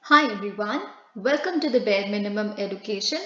Hi everyone, welcome to the bare minimum education.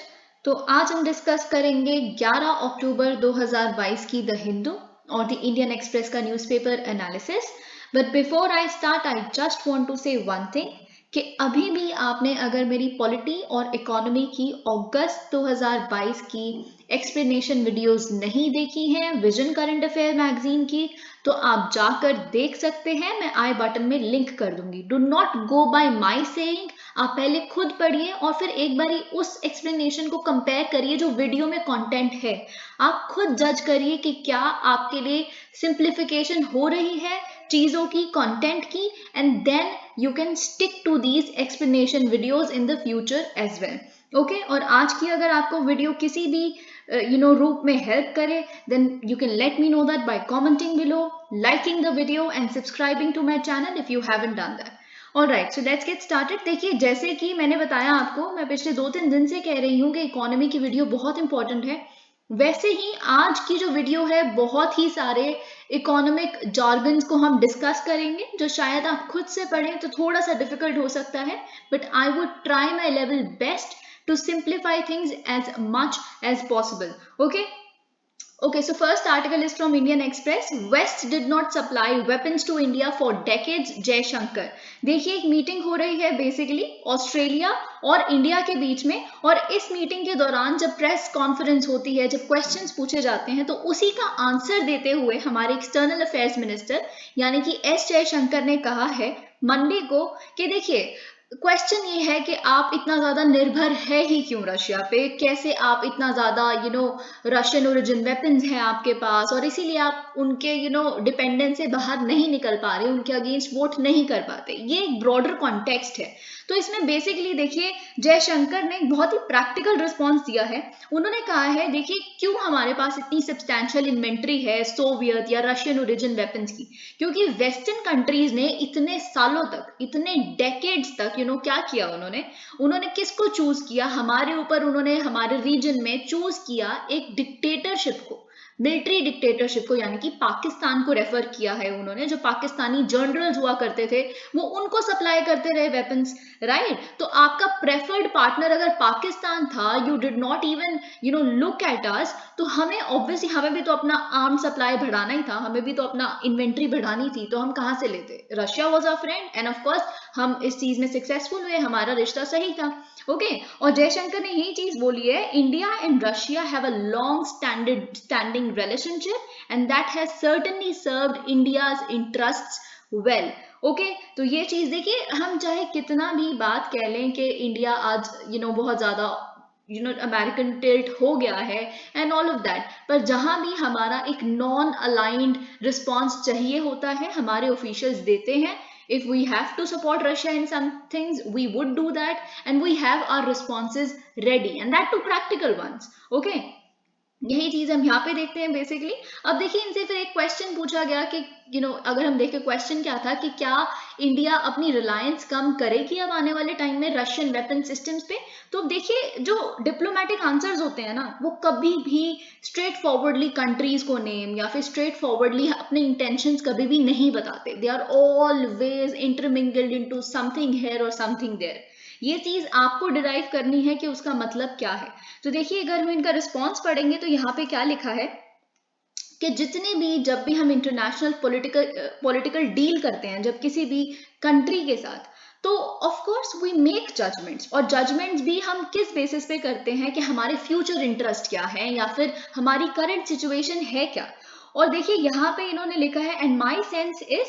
तो आज हम डिस्कस करेंगे 11 अक्टूबर 2022 की द हिंदू और द इंडियन एक्सप्रेस का newspaper analysis. But before I start I just want to से वन थिंग कि अभी भी आपने अगर मेरी पॉलिटी और इकोनॉमी की अगस्त 2022 की एक्सप्लेनेशन वीडियोस नहीं देखी हैं विजन करंट अफेयर मैगजीन की, तो आप जाकर देख सकते हैं। मैं आई बटन में लिंक कर दूंगी। Do not go bye my saying, आप पहले खुद पढ़िए और फिर एक बारी उस एक्सप्लेनेशन को कंपेयर करिए जो वीडियो में कंटेंट है। आप खुद जज करिए कि क्या आपके लिए सिंप्लीफिकेशन हो रही है चीजों की, कंटेंट की, and then you can stick to these explanation videos in the future as well. Okay, और आज की अगर आपको वीडियो किसी भी रूप में हेल्प करे, then you can let me know that by commenting below, liking the video and subscribing to my channel if you haven't done that. Alright, so let's get started। देखिए, जैसे कि मैंने बताया आपको, मैं पिछले 2-3 दिन से कह रही हूँ कि इकोनॉमी की वीडियो बहुत इंपॉर्टेंट है। वैसे ही आज की जो वीडियो है, बहुत ही सारे इकोनॉमिक जार्गन्स को हम डिस्कस करेंगे जो शायद आप खुद से पढ़ें तो थोड़ा सा डिफिकल्ट हो सकता है, but I would try my level best to simplify things as much as possible. Okay, so first article is from Indian Express. West did not supply weapons to India for decades, जय शंकर। देखिए, एक meeting हो रही है basically Australia और India के बीच में, और इस मीटिंग के दौरान जब प्रेस कॉन्फ्रेंस होती है, जब क्वेश्चंस पूछे जाते हैं, तो उसी का आंसर देते हुए हमारे एक्सटर्नल अफेयर्स मिनिस्टर यानी कि एस जयशंकर ने कहा है मंडे को कि देखिए, क्वेश्चन ये है कि आप इतना ज्यादा निर्भर है ही क्यों रशिया पे, कैसे आप इतना ज्यादा रशियन ओरिजिन वेपन्स हैं आपके पास और इसीलिए आप उनके डिपेंडेंस से बाहर नहीं निकल पा रहे, उनके अगेंस्ट वोट नहीं कर पाते। ये एक ब्रॉडर कॉन्टेक्स्ट है। तो इसमें बेसिकली देखिए, जयशंकर ने एक बहुत ही प्रैक्टिकल रिस्पॉन्स दिया है। उन्होंने कहा है, देखिए क्यों हमारे पास इतनी सब्सटैंशियल इन्वेंट्री है सोवियत या रशियन ओरिजिन वेपन्स की, क्योंकि वेस्टर्न कंट्रीज ने इतने सालों तक, इतने डेकेड्स तक क्या किया, उन्होंने किसको चूज किया हमारे ऊपर, उन्होंने हमारे रीजन में चूज किया एक डिक्टेटरशिप को, मिलिट्री डिक्टेटरशिप को, यानी कि पाकिस्तान को रेफर किया है उन्होंने। जो पाकिस्तानी जनरल्स हुआ करते थे वो उनको सप्लाई करते रहे वेपन्स, राइट। तो आपका प्रेफर्ड पार्टनर अगर पाकिस्तान था, you did not even look at us, तो हमें ऑब्वियसली हमें भी तो अपना आर्म सप्लाई बढ़ाना ही था, हमें भी तो अपना इन्वेंट्री बढ़ानी थी। तो हम कहाँ से लेते? Russia was a friend end of course हम इस चीज में सक्सेसफुल हुए, हमारा रिश्ता सही था। ओके, और जयशंकर ने यही चीज बोली है, India and Russia have a long standing relationship and that has certainly served India's interests well. Okay, तो ये चीज देखिए, हम चाहे कितना भी बात कह लें कि इंडिया आज बहुत ज्यादा अमेरिकन टिल्ट हो गया है एंड ऑल ऑफ दैट, पर जहां भी हमारा एक नॉन अलाइंड रिस्पॉन्स चाहिए होता है, हमारे ऑफिशियल्स देते हैं। If we have to support Russia in some things, we would do that, and we have our responses ready, and that too practical ones. Okay, यही चीज हम यहाँ पे देखते हैं बेसिकली। अब देखिए, इनसे फिर एक क्वेश्चन पूछा गया कि अगर हम देखें क्वेश्चन क्या था कि क्या इंडिया अपनी रिलायंस कम करेगी अब आने वाले टाइम में रशियन वेपन सिस्टम्स पे। तो देखिए, जो डिप्लोमेटिक आंसर्स होते हैं ना, वो कभी भी स्ट्रेट फॉरवर्डली कंट्रीज को नेम या फिर स्ट्रेट फॉरवर्डली अपने इंटेंशंस कभी भी नहीं बताते। They are always intermingled into something here और समथिंग देयर। ये चीज आपको डिराइव करनी है कि उसका मतलब क्या है। तो देखिए, अगर हम इनका रिस्पॉन्स पढ़ेंगे तो यहाँ पे क्या लिखा है कि जितने भी, जब भी हम इंटरनेशनल पॉलिटिकल डील करते हैं, जब किसी भी कंट्री के साथ, तो of course we make judgements, और जजमेंट्स भी हम किस बेसिस पे करते हैं कि हमारे फ्यूचर इंटरेस्ट क्या है या फिर हमारी करंट सिचुएशन है क्या। और देखिए, यहाँ पे इन्होंने लिखा है, and my sense is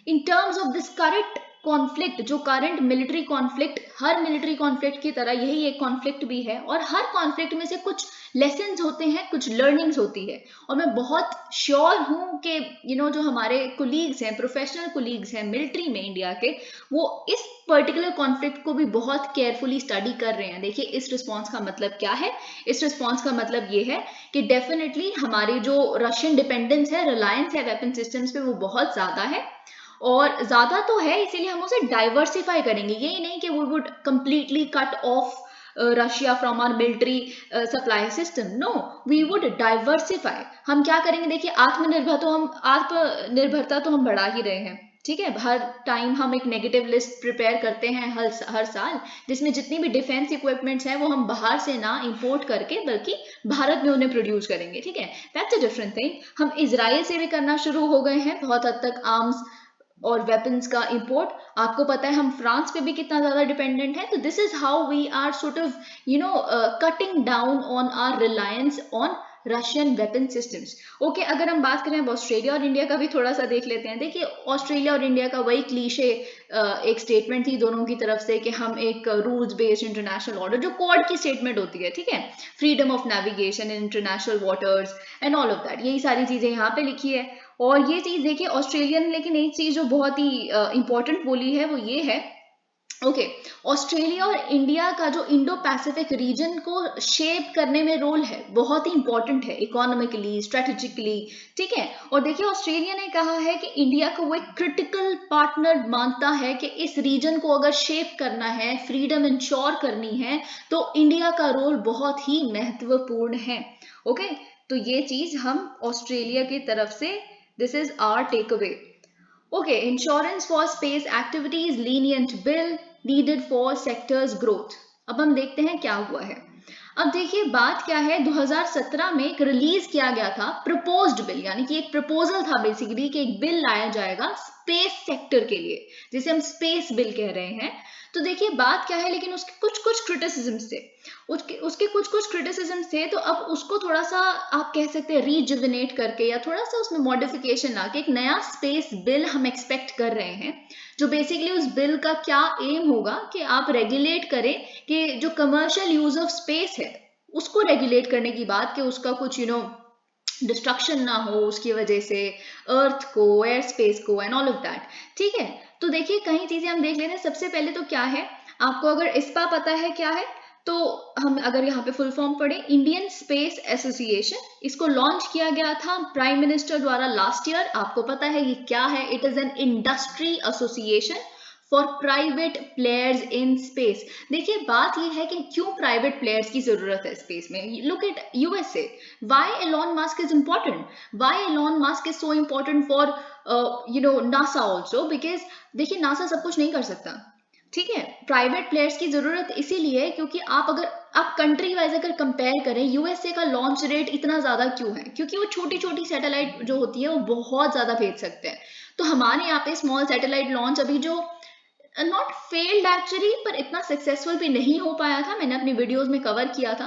in terms of this current conflict, जो करंट मिलिट्री कॉन्फ्लिक्ट, हर मिलिट्री कॉन्फ्लिक्ट की तरह यही एक कॉन्फ्लिक्ट भी है, और हर कॉन्फ्लिक्ट में से कुछ लेसन्स होते हैं, कुछ लर्निंग्स होती है। और मैं बहुत श्योर हूं कि जो हमारे कुलीग्स हैं, प्रोफेशनल कुलीग्स हैं मिलिट्री में इंडिया के, वो इस पर्टिकुलर कॉन्फ्लिक्ट को भी बहुत केयरफुली स्टडी कर रहे हैं। देखिए, इस रिस्पॉन्स का मतलब क्या है? इस रिस्पॉन्स का मतलब ये है कि डेफिनेटली हमारी जो रशियन डिपेंडेंस है, रिलायंस है वेपन सिस्टम्स पे, वो बहुत ज्यादा है, और ज्यादा तो है, इसीलिए हम उसे डाइवर्सिफाई करेंगे। यही नहीं कि we would completely cut off Russia from our military supply system, no, we would diversify. हम क्या करेंगे? देखिए, आत्मनिर्भरता तो हम बढ़ा ही रहे हैं, ठीक है, हर टाइम हम एक नेगेटिव लिस्ट प्रिपेयर करते हैं हर साल, जिसमें जितनी भी डिफेंस इक्विपमेंट्स हैं वो हम बाहर से ना इंपोर्ट करके बल्कि भारत में उन्हें प्रोड्यूस करेंगे। ठीक है, दैट्स अ डिफरेंट थिंग। हम इजराइल से भी करना शुरू हो गए हैं बहुत हद तक आर्म्स और वेपन्स का इंपोर्ट। आपको पता है हम फ्रांस पे भी कितना ज्यादा डिपेंडेंट है। तो this is how we are sort of cutting down on our reliance on Russian weapon systems. Okay, अगर हम बात करें अब ऑस्ट्रेलिया और इंडिया का भी थोड़ा सा देख लेते हैं। देखिए, ऑस्ट्रेलिया और इंडिया का वही क्लीशे एक स्टेटमेंट थी दोनों की तरफ से कि हम एक रूल्स बेस्ड इंटरनेशनल ऑर्डर, जो क्वाड की स्टेटमेंट होती है, ठीक है, freedom of navigation in international waters and all of that, यही सारी चीजें यहाँ पे लिखी है। और ये चीज देखिए ऑस्ट्रेलियन, लेकिन एक चीज जो बहुत ही इंपॉर्टेंट बोली है वो ये है, ओके, ऑस्ट्रेलिया और इंडिया का जो इंडो पैसिफिक रीजन को शेप करने में रोल है बहुत ही इंपॉर्टेंट है, इकोनॉमिकली, स्ट्रेटेजिकली। ठीक है, और देखिए ऑस्ट्रेलिया ने कहा है कि इंडिया को वो एक क्रिटिकल पार्टनर मानता है कि इस रीजन को अगर शेप करना है, फ्रीडम इंश्योर करनी है, तो इंडिया का रोल बहुत ही महत्वपूर्ण है। ओके, तो ये चीज हम ऑस्ट्रेलिया की तरफ से, this is our takeaway. Okay, insurance for space activities, lenient bill needed for sector's growth। अब हम देखते हैं क्या हुआ है। अब देखिए बात क्या है, 2017 में एक रिलीज किया गया था प्रपोज्ड बिल, यानी कि एक प्रपोजल था बेसिकली कि एक बिल लाया जाएगा स्पेस सेक्टर के लिए, जिसे हम स्पेस बिल कह रहे हैं। तो देखिए बात क्या है, लेकिन उसके कुछ कुछ क्रिटिसिज्म्स थे, उसके कुछ कुछ क्रिटिसिज्म्स थे। तो अब उसको थोड़ा सा आप कह सकते हैं रीजुविनेट करके या थोड़ा सा उसमें मॉडिफिकेशन लाके एक नया स्पेस बिल हम एक्सपेक्ट कर रहे हैं, जो बेसिकली उस बिल का क्या एम होगा कि आप रेगुलेट करें कि जो कमर्शियल यूज ऑफ स्पेस है उसको रेगुलेट करने की बात, कि उसका कुछ डिस्ट्रक्शन ना हो उसकी वजह से अर्थ को, एयर स्पेस को एंड ऑल ऑफ दैट। ठीक है, तो देखिए कई चीजें हम देख लेते हैं। सबसे पहले तो क्या है, आपको अगर ISPA पता है क्या है, तो हम अगर यहाँ पे फुल फॉर्म पढ़े, इंडियन स्पेस एसोसिएशन, इसको लॉन्च किया गया था प्राइम मिनिस्टर द्वारा लास्ट ईयर। आपको पता है ये क्या है, it is an industry association for private players in space. देखिए बात ये है कि क्यों प्राइवेट प्लेयर्स की जरूरत है स्पेस में। Look at USA, why Elon Musk is important, why Elon Musk is so important for NASA also, because देखिए नासा सब कुछ नहीं कर सकता। ठीक है, प्राइवेट प्लेयर्स की जरूरत इसीलिए क्योंकि आप कंट्री वाइज अगर कंपेयर करें, यूएसए का लॉन्च रेट इतना ज्यादा क्यों है, क्योंकि वो छोटी छोटी सैटेलाइट जो होती है वो बहुत ज्यादा भेज सकते हैं। तो हमारे यहाँ पे स्मॉल सैटेलाइट लॉन्च अभी जो नॉट फेल्ड एक्चुअली, पर इतना सक्सेसफुल भी नहीं हो पाया था, मैंने अपनी वीडियोस में कवर किया था।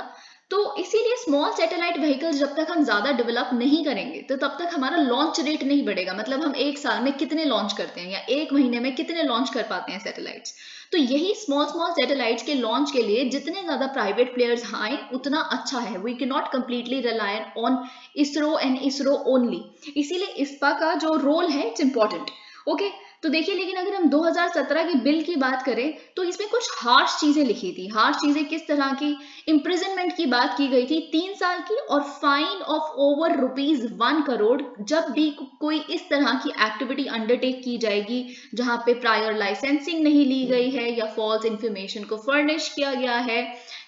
तो इसीलिए स्मॉल सैटेलाइट व्हीकल्स जब तक हम ज्यादा डेवलप नहीं करेंगे तो तब तक हमारा लॉन्च रेट नहीं बढ़ेगा। मतलब हम एक साल में कितने लॉन्च करते हैं या एक महीने में कितने लॉन्च कर पाते हैं सैटेलाइट्स। तो यही स्मॉल स्मॉल सैटेलाइट्स के लॉन्च के लिए जितने ज्यादा प्राइवेट प्लेयर्स आए उतना अच्छा है। We can not completely rely on ISRO and ISRO only, इसीलिए ISPA का जो रोल है इट्स इंपॉर्टेंट। ओके, तो देखिए लेकिन अगर हम 2017 की बिल की बात करें तो इसमें कुछ हार्श चीजें लिखी थी। हार्श चीजें किस तरह की, इम्प्रिजनमेंट की बात की गई थी 3 साल की, और फाइन ऑफ ओवर ₹1 करोड़ जब भी कोई इस तरह की एक्टिविटी अंडरटेक की जाएगी जहां पे प्रायर लाइसेंसिंग नहीं ली गई है या फॉल्स इंफॉर्मेशन को फर्निश किया गया है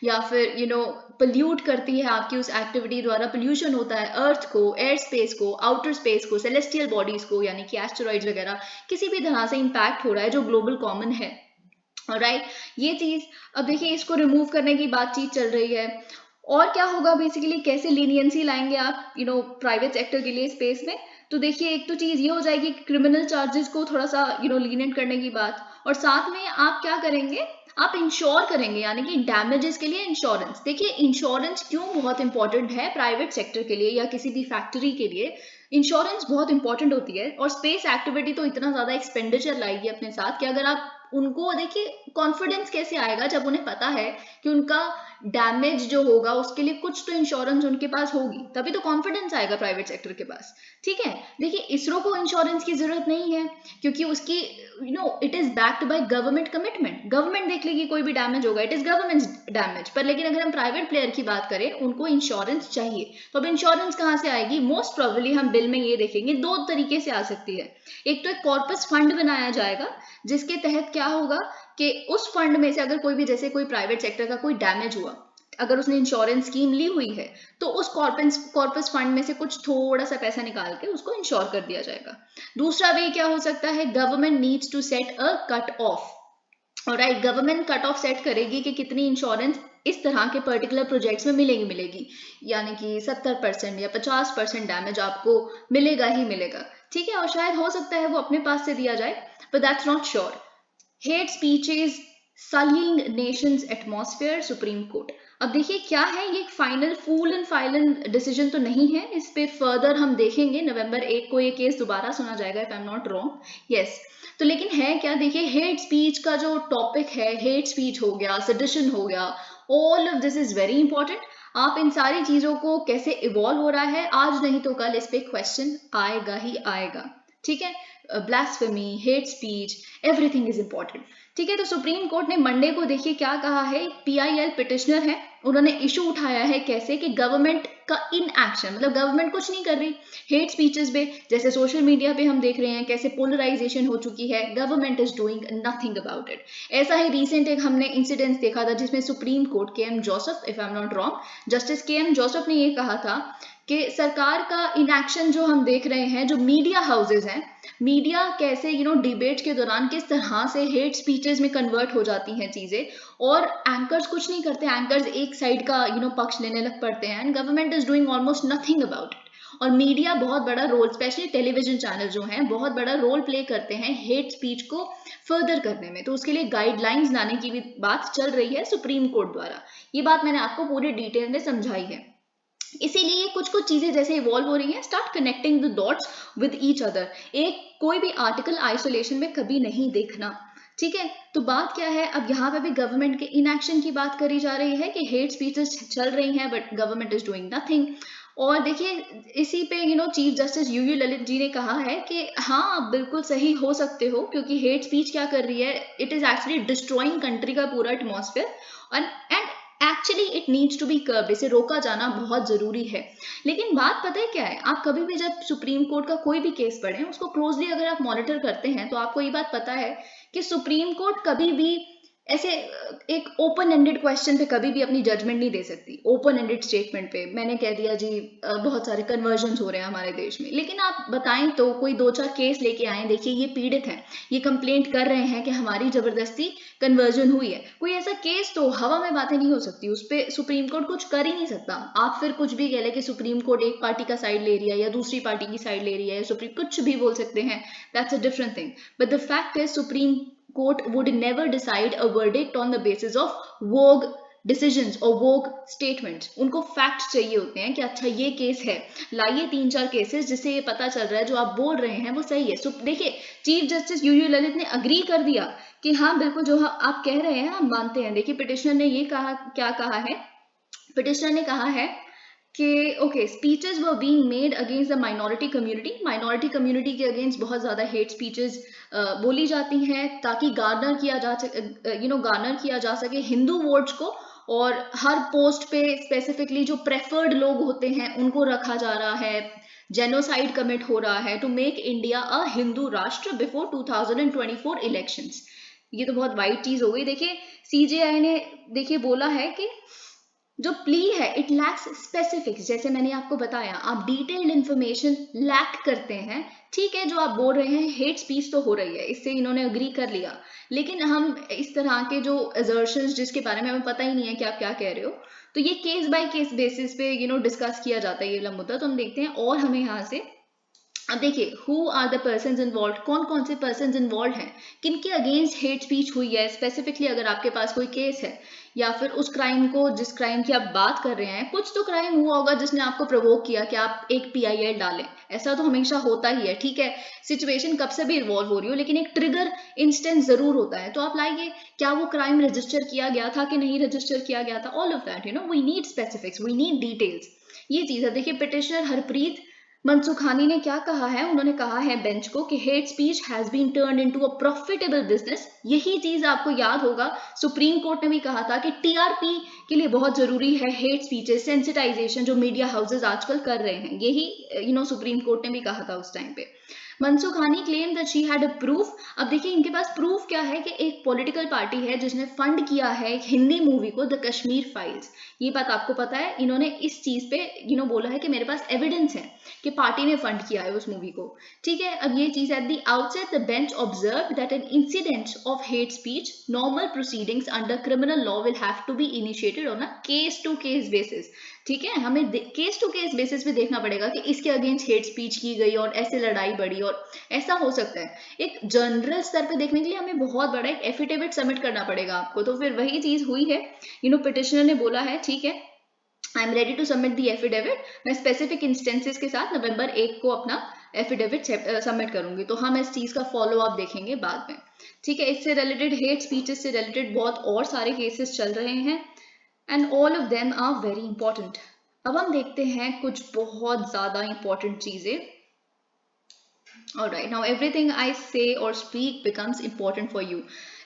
या फिर पोल्यूट करती है आपकी उस एक्टिविटी द्वारा, पोल्यूशन होता है अर्थ को, एयर स्पेस को, आउटर स्पेस को, सेलेस्टियल बॉडीज को यानी कि एस्टेरॉइड्स वगैरह, किसी भी तरह से इंपैक्ट हो रहा है जो ग्लोबल कॉमन है। राइट, ये चीज अब देखिए इसको रिमूव करने की बातचीत चल रही है। और क्या होगा बेसिकली, कैसे लीनियंसी लाएंगे आप प्राइवेट सेक्टर के लिए स्पेस में। तो देखिए एक तो चीज ये हो जाएगी क्रिमिनल चार्जेस को थोड़ा सा लीनियंट करने की बात, और साथ में आप क्या करेंगे, आप इंश्योर करेंगे यानी कि डैमेजेस के लिए इंश्योरेंस। देखिए इंश्योरेंस क्यों बहुत इंपॉर्टेंट है प्राइवेट सेक्टर के लिए या किसी भी फैक्ट्री के लिए, इंश्योरेंस बहुत इंपॉर्टेंट होती है। और स्पेस एक्टिविटी तो इतना ज्यादा एक्सपेंडिचर लाएगी अपने साथ कि अगर आप उनको देखिए, कॉन्फिडेंस कैसे आएगा जब उन्हें पता है कि उनका डैमेज जो होगा उसके लिए कुछ तो इंश्योरेंस उनके पास होगी, तभी तो कॉन्फिडेंस आएगा प्राइवेट सेक्टर के पास। ठीक है, देखिए इसरो को इंश्योरेंस की जरूरत नहीं है क्योंकि उसकी it is backed by government commitment. Government देख लेगी कोई भी डैमेज होगा, इट इज गवर्नमेंट डैमेज। पर लेकिन अगर हम प्राइवेट प्लेयर की बात करें उनको इंश्योरेंस चाहिए, तो अब इंश्योरेंस कहाँ से आएगी, मोस्ट प्रोबेबली हम बिल में ये देखेंगे 2 तरीके से आ सकती है। एक तो एक कॉर्पस फंड बनाया जाएगा जिसके तहत क्या होगा कि उस फंड में से अगर कोई भी, जैसे कोई प्राइवेट सेक्टर का कोई डैमेज हुआ अगर उसने इंश्योरेंस स्कीम ली हुई है तो उस कॉर्पस फंड में से कुछ थोड़ा सा पैसा निकाल के उसको इंश्योर कर दिया जाएगा। दूसरा वे क्या हो सकता है, government needs to set a cut off. Alright, government cut off set करेगी कि कितनी इंश्योरेंस इस तरह के पर्टिकुलर प्रोजेक्ट्स में मिलेगी, यानी कि 70% या 50% डैमेज आपको मिलेगा ही मिलेगा, ठीक है। और शायद हो सकता है वो अपने पास से दिया जाए, but that's not sure. Hate speeches sullying nation's atmosphere, supreme court. अब देखिए क्या है, ये final full and final decision तो नहीं है, इस पे फर्दर हम देखेंगे। नवंबर 1 को ये केस दोबारा सुना जाएगा, if I am not wrong. Yes, तो लेकिन है क्या, देखिए हेट स्पीच का जो टॉपिक है, हेट स्पीच हो गया, सेडिशन हो गया, all of this is very important. आप इन सारी चीजों को कैसे इवॉल्व हो रहा है, आज नहीं तो कल इस पे क्वेश्चन आएगा ही आएगा, ठीक है। Blasphemy, hate speech, everything is important, ठीक है। तो सुप्रीम कोर्ट ने मंडे को देखिए क्या कहा है, PIL पिटिशनर है, उन्होंने इशू उठाया है कैसे कि गवर्नमेंट का इन एक्शन, मतलब गवर्नमेंट कुछ नहीं कर रही हेट स्पीचेस पे। जैसे सोशल मीडिया पे हम देख रहे हैं कैसे पोलराइजेशन हो चुकी है, government is doing nothing about it. ऐसा ही रिसेंट एक हमने इंसिडेंट देखा था जिसमें supreme court KM Joseph, if I am not wrong, justice KM Joseph ने ये कहा था कि सरकार का इनएक्शन जो हम देख रहे हैं, जो मीडिया हाउसेज हैं, मीडिया कैसे डिबेट के दौरान किस तरह से हेट स्पीचेस में कन्वर्ट हो जाती हैं चीजें, और एंकर्स कुछ नहीं करते, एंकर्स एक साइड का पक्ष लेने लग पड़ते हैं, and government is doing almost nothing about it. और मीडिया बहुत बड़ा रोल, स्पेशली टेलीविजन चैनल जो हैं, बहुत बड़ा रोल प्ले करते हैं हेट स्पीच को फर्दर करने में। तो उसके लिए गाइडलाइंस लाने की भी बात चल रही है सुप्रीम कोर्ट द्वारा। ये बात मैंने आपको पूरी डिटेल में समझाई है। इसीलिए कुछ कुछ चीजें जैसे इवॉल्व हो रही हैं, start connecting the dots with each other. एक कोई भी आर्टिकल आइसोलेशन में कभी नहीं देखना, ठीक है। तो बात क्या है, अब यहाँ पे भी गवर्नमेंट के इनएक्शन की बात करी जा रही है कि हेट स्पीचेस चल रही हैं but government is doing nothing. और देखिए इसी पे chief justice UU Lalit ji ने कहा है कि हाँ आप बिल्कुल सही हो सकते हो, क्योंकि हेट स्पीच क्या कर रही है, it is actually destroying country का पूरा atmosphere and actually it needs to be curbed, इसे रोका जाना बहुत जरूरी है। लेकिन बात पता है क्या है, आप कभी भी जब सुप्रीम कोर्ट का कोई भी केस पढ़ें, उसको क्लोजली अगर आप मॉनिटर करते हैं तो आपको ये बात पता है कि सुप्रीम कोर्ट कभी भी ऐसे एक ओपन एंडेड क्वेश्चन पे कभी भी अपनी जजमेंट नहीं दे सकती। ओपन एंडेड स्टेटमेंट पे मैंने कह दिया जी बहुत सारे कन्वर्जन हो रहे हैं हमारे देश में, लेकिन आप बताएं तो कोई 2-4 केस लेके आए, देखिए ये पीड़ित हैं, ये कंप्लेंट कर रहे हैं कि हमारी जबरदस्ती कन्वर्जन हुई है, कोई ऐसा केस तो हवा में बातें नहीं हो सकती, उस पर सुप्रीम कोर्ट कुछ कर ही नहीं सकता। आप फिर कुछ भी कह ले कि सुप्रीम कोर्ट एक पार्टी का साइड ले रही है या दूसरी पार्टी की साइड ले रही है, सुप्रीम कुछ भी बोल सकते हैं, that's a different thing. But the fact is supreme court would never decide a verdict on the basis of vogue decisions or vogue statements। उनको facts चाहिए होते हैं कि अच्छा ये केस है, लाइए 3-4 केसेस जिससे ये पता चल रहा है जो आप बोल रहे हैं वो सही है। देखिए चीफ जस्टिस UU ललित ने अग्री कर दिया कि हाँ बिल्कुल जो आप कह रहे हैं हम मानते हैं। देखिए पिटिशनर ने ये कहा, क्या कहा है, पिटिशनर ने कहा है कि okay speeches were being made against the minority community के अगेंस्ट बहुत ज्यादा हेट स्पीचेस बोली जाती हैं ताकि गार्नर किया जा सके हिंदू वोट्स को, और हर पोस्ट पे स्पेसिफिकली जो प्रेफर्ड लोग होते हैं उनको रखा जा रहा है, जेनोसाइड कमिट हो रहा है टू मेक इंडिया अ हिंदू राष्ट्र बिफोर 2024 इलेक्शंस। ये तो बहुत वाइड चीज हो गई। देखिए CJI ने देखिए बोला है कि जो प्ली है इट लैक्स स्पेसिफिक्स, जैसे मैंने आपको बताया आप डिटेल्ड इंफॉर्मेशन लैक करते हैं, ठीक है। जो आप बोल रहे हैं हेट स्पीच तो हो रही है, इससे इन्होंने अग्री कर लिया, लेकिन हम इस तरह के जो असर्शंस जिसके बारे में हमें पता ही नहीं है कि आप क्या कह रहे हो, तो ये केस बाय केस बेसिस पे डिस्कस किया जाता है ये वाला मुद्दा। तो हम देखते हैं और हमें यहाँ से अब देखिए who are the persons involve, कौन कौन से पर्सन्स इन्वॉल्व हैं, किनके अगेंस्ट हेट स्पीच हुई है, स्पेसिफिकली अगर आपके पास कोई केस है या फिर उस क्राइम को जिस क्राइम की आप बात कर रहे हैं, कुछ तो क्राइम हुआ होगा जिसने आपको प्रोवोक किया कि आप एक PIL डालें, ऐसा तो हमेशा होता ही है, ठीक है। सिचुएशन कब से भी इन्वॉल्व हो रही हो लेकिन एक ट्रिगर इंस्टेंस जरूर होता है, तो आप लाइए क्या वो क्राइम रजिस्टर किया गया था कि नहीं रजिस्टर किया गया था, all of that we need specifics, we need details, ये चीज है। देखिए पिटिशनर हरप्रीत मनसुखानी ने क्या कहा है, उन्होंने कहा है बेंच को कि hate speech has been turned into a profitable business. यही चीज आपको याद होगा सुप्रीम कोर्ट ने भी कहा था कि TRP के लिए बहुत जरूरी है हेट स्पीचेस, सेंसिटाइजेशन जो मीडिया हाउसेस आजकल कर रहे हैं, यही सुप्रीम कोर्ट ने भी कहा था उस टाइम पे। Mansukhani claim that she had a proof. अब देखिए इनके पास प्रूफ क्या है कि एक पॉलिटिकल पार्टी है जिसने फंड किया है एक हिंदी मूवी को, द कश्मीर फाइल्स। ये बात आपको पता है, इन्होंने इस चीज पे बोला है कि मेरे पास एविडेंस है कि पार्टी ने फंड किया है उस मूवी को। ठीक है, अब ये चीज at the outset the bench observe that an incident of hate speech normal proceedings under criminal law will have to be initiated on a case to case basis. ठीक है, हमें केस टू केस बेसिस पे देखना पड़ेगा कि इसके against hate speech की गई और ऐसे लड़ाई बढ़ी और ऐसा हो सकता है। एक जनरल स्तर पे देखने के लिए हमें बहुत बड़ा एक एफिडेविट सबमिट करना पड़ेगा आपको, तो फिर वही चीज हुई है। पिटिशनर ने बोला है ठीक है, I am ready to submit the affidavit, मैं स्पेसिफिक इंस्टेंसेस के साथ नवंबर 1 को अपना एफिडेविट सबमिट करूंगी। तो हम इस चीज का फॉलो अप देखेंगे बाद में। ठीक है, इससे रिलेटेड हेट स्पीचेस से रिलेटेड बहुत और सारे केसेस चल रहे हैं and all of them are very important. अब हम देखते हैं कुछ बहुत ज्यादा इंपॉर्टेंट चीजें। Alright, now everything I say or speak becomes important for you.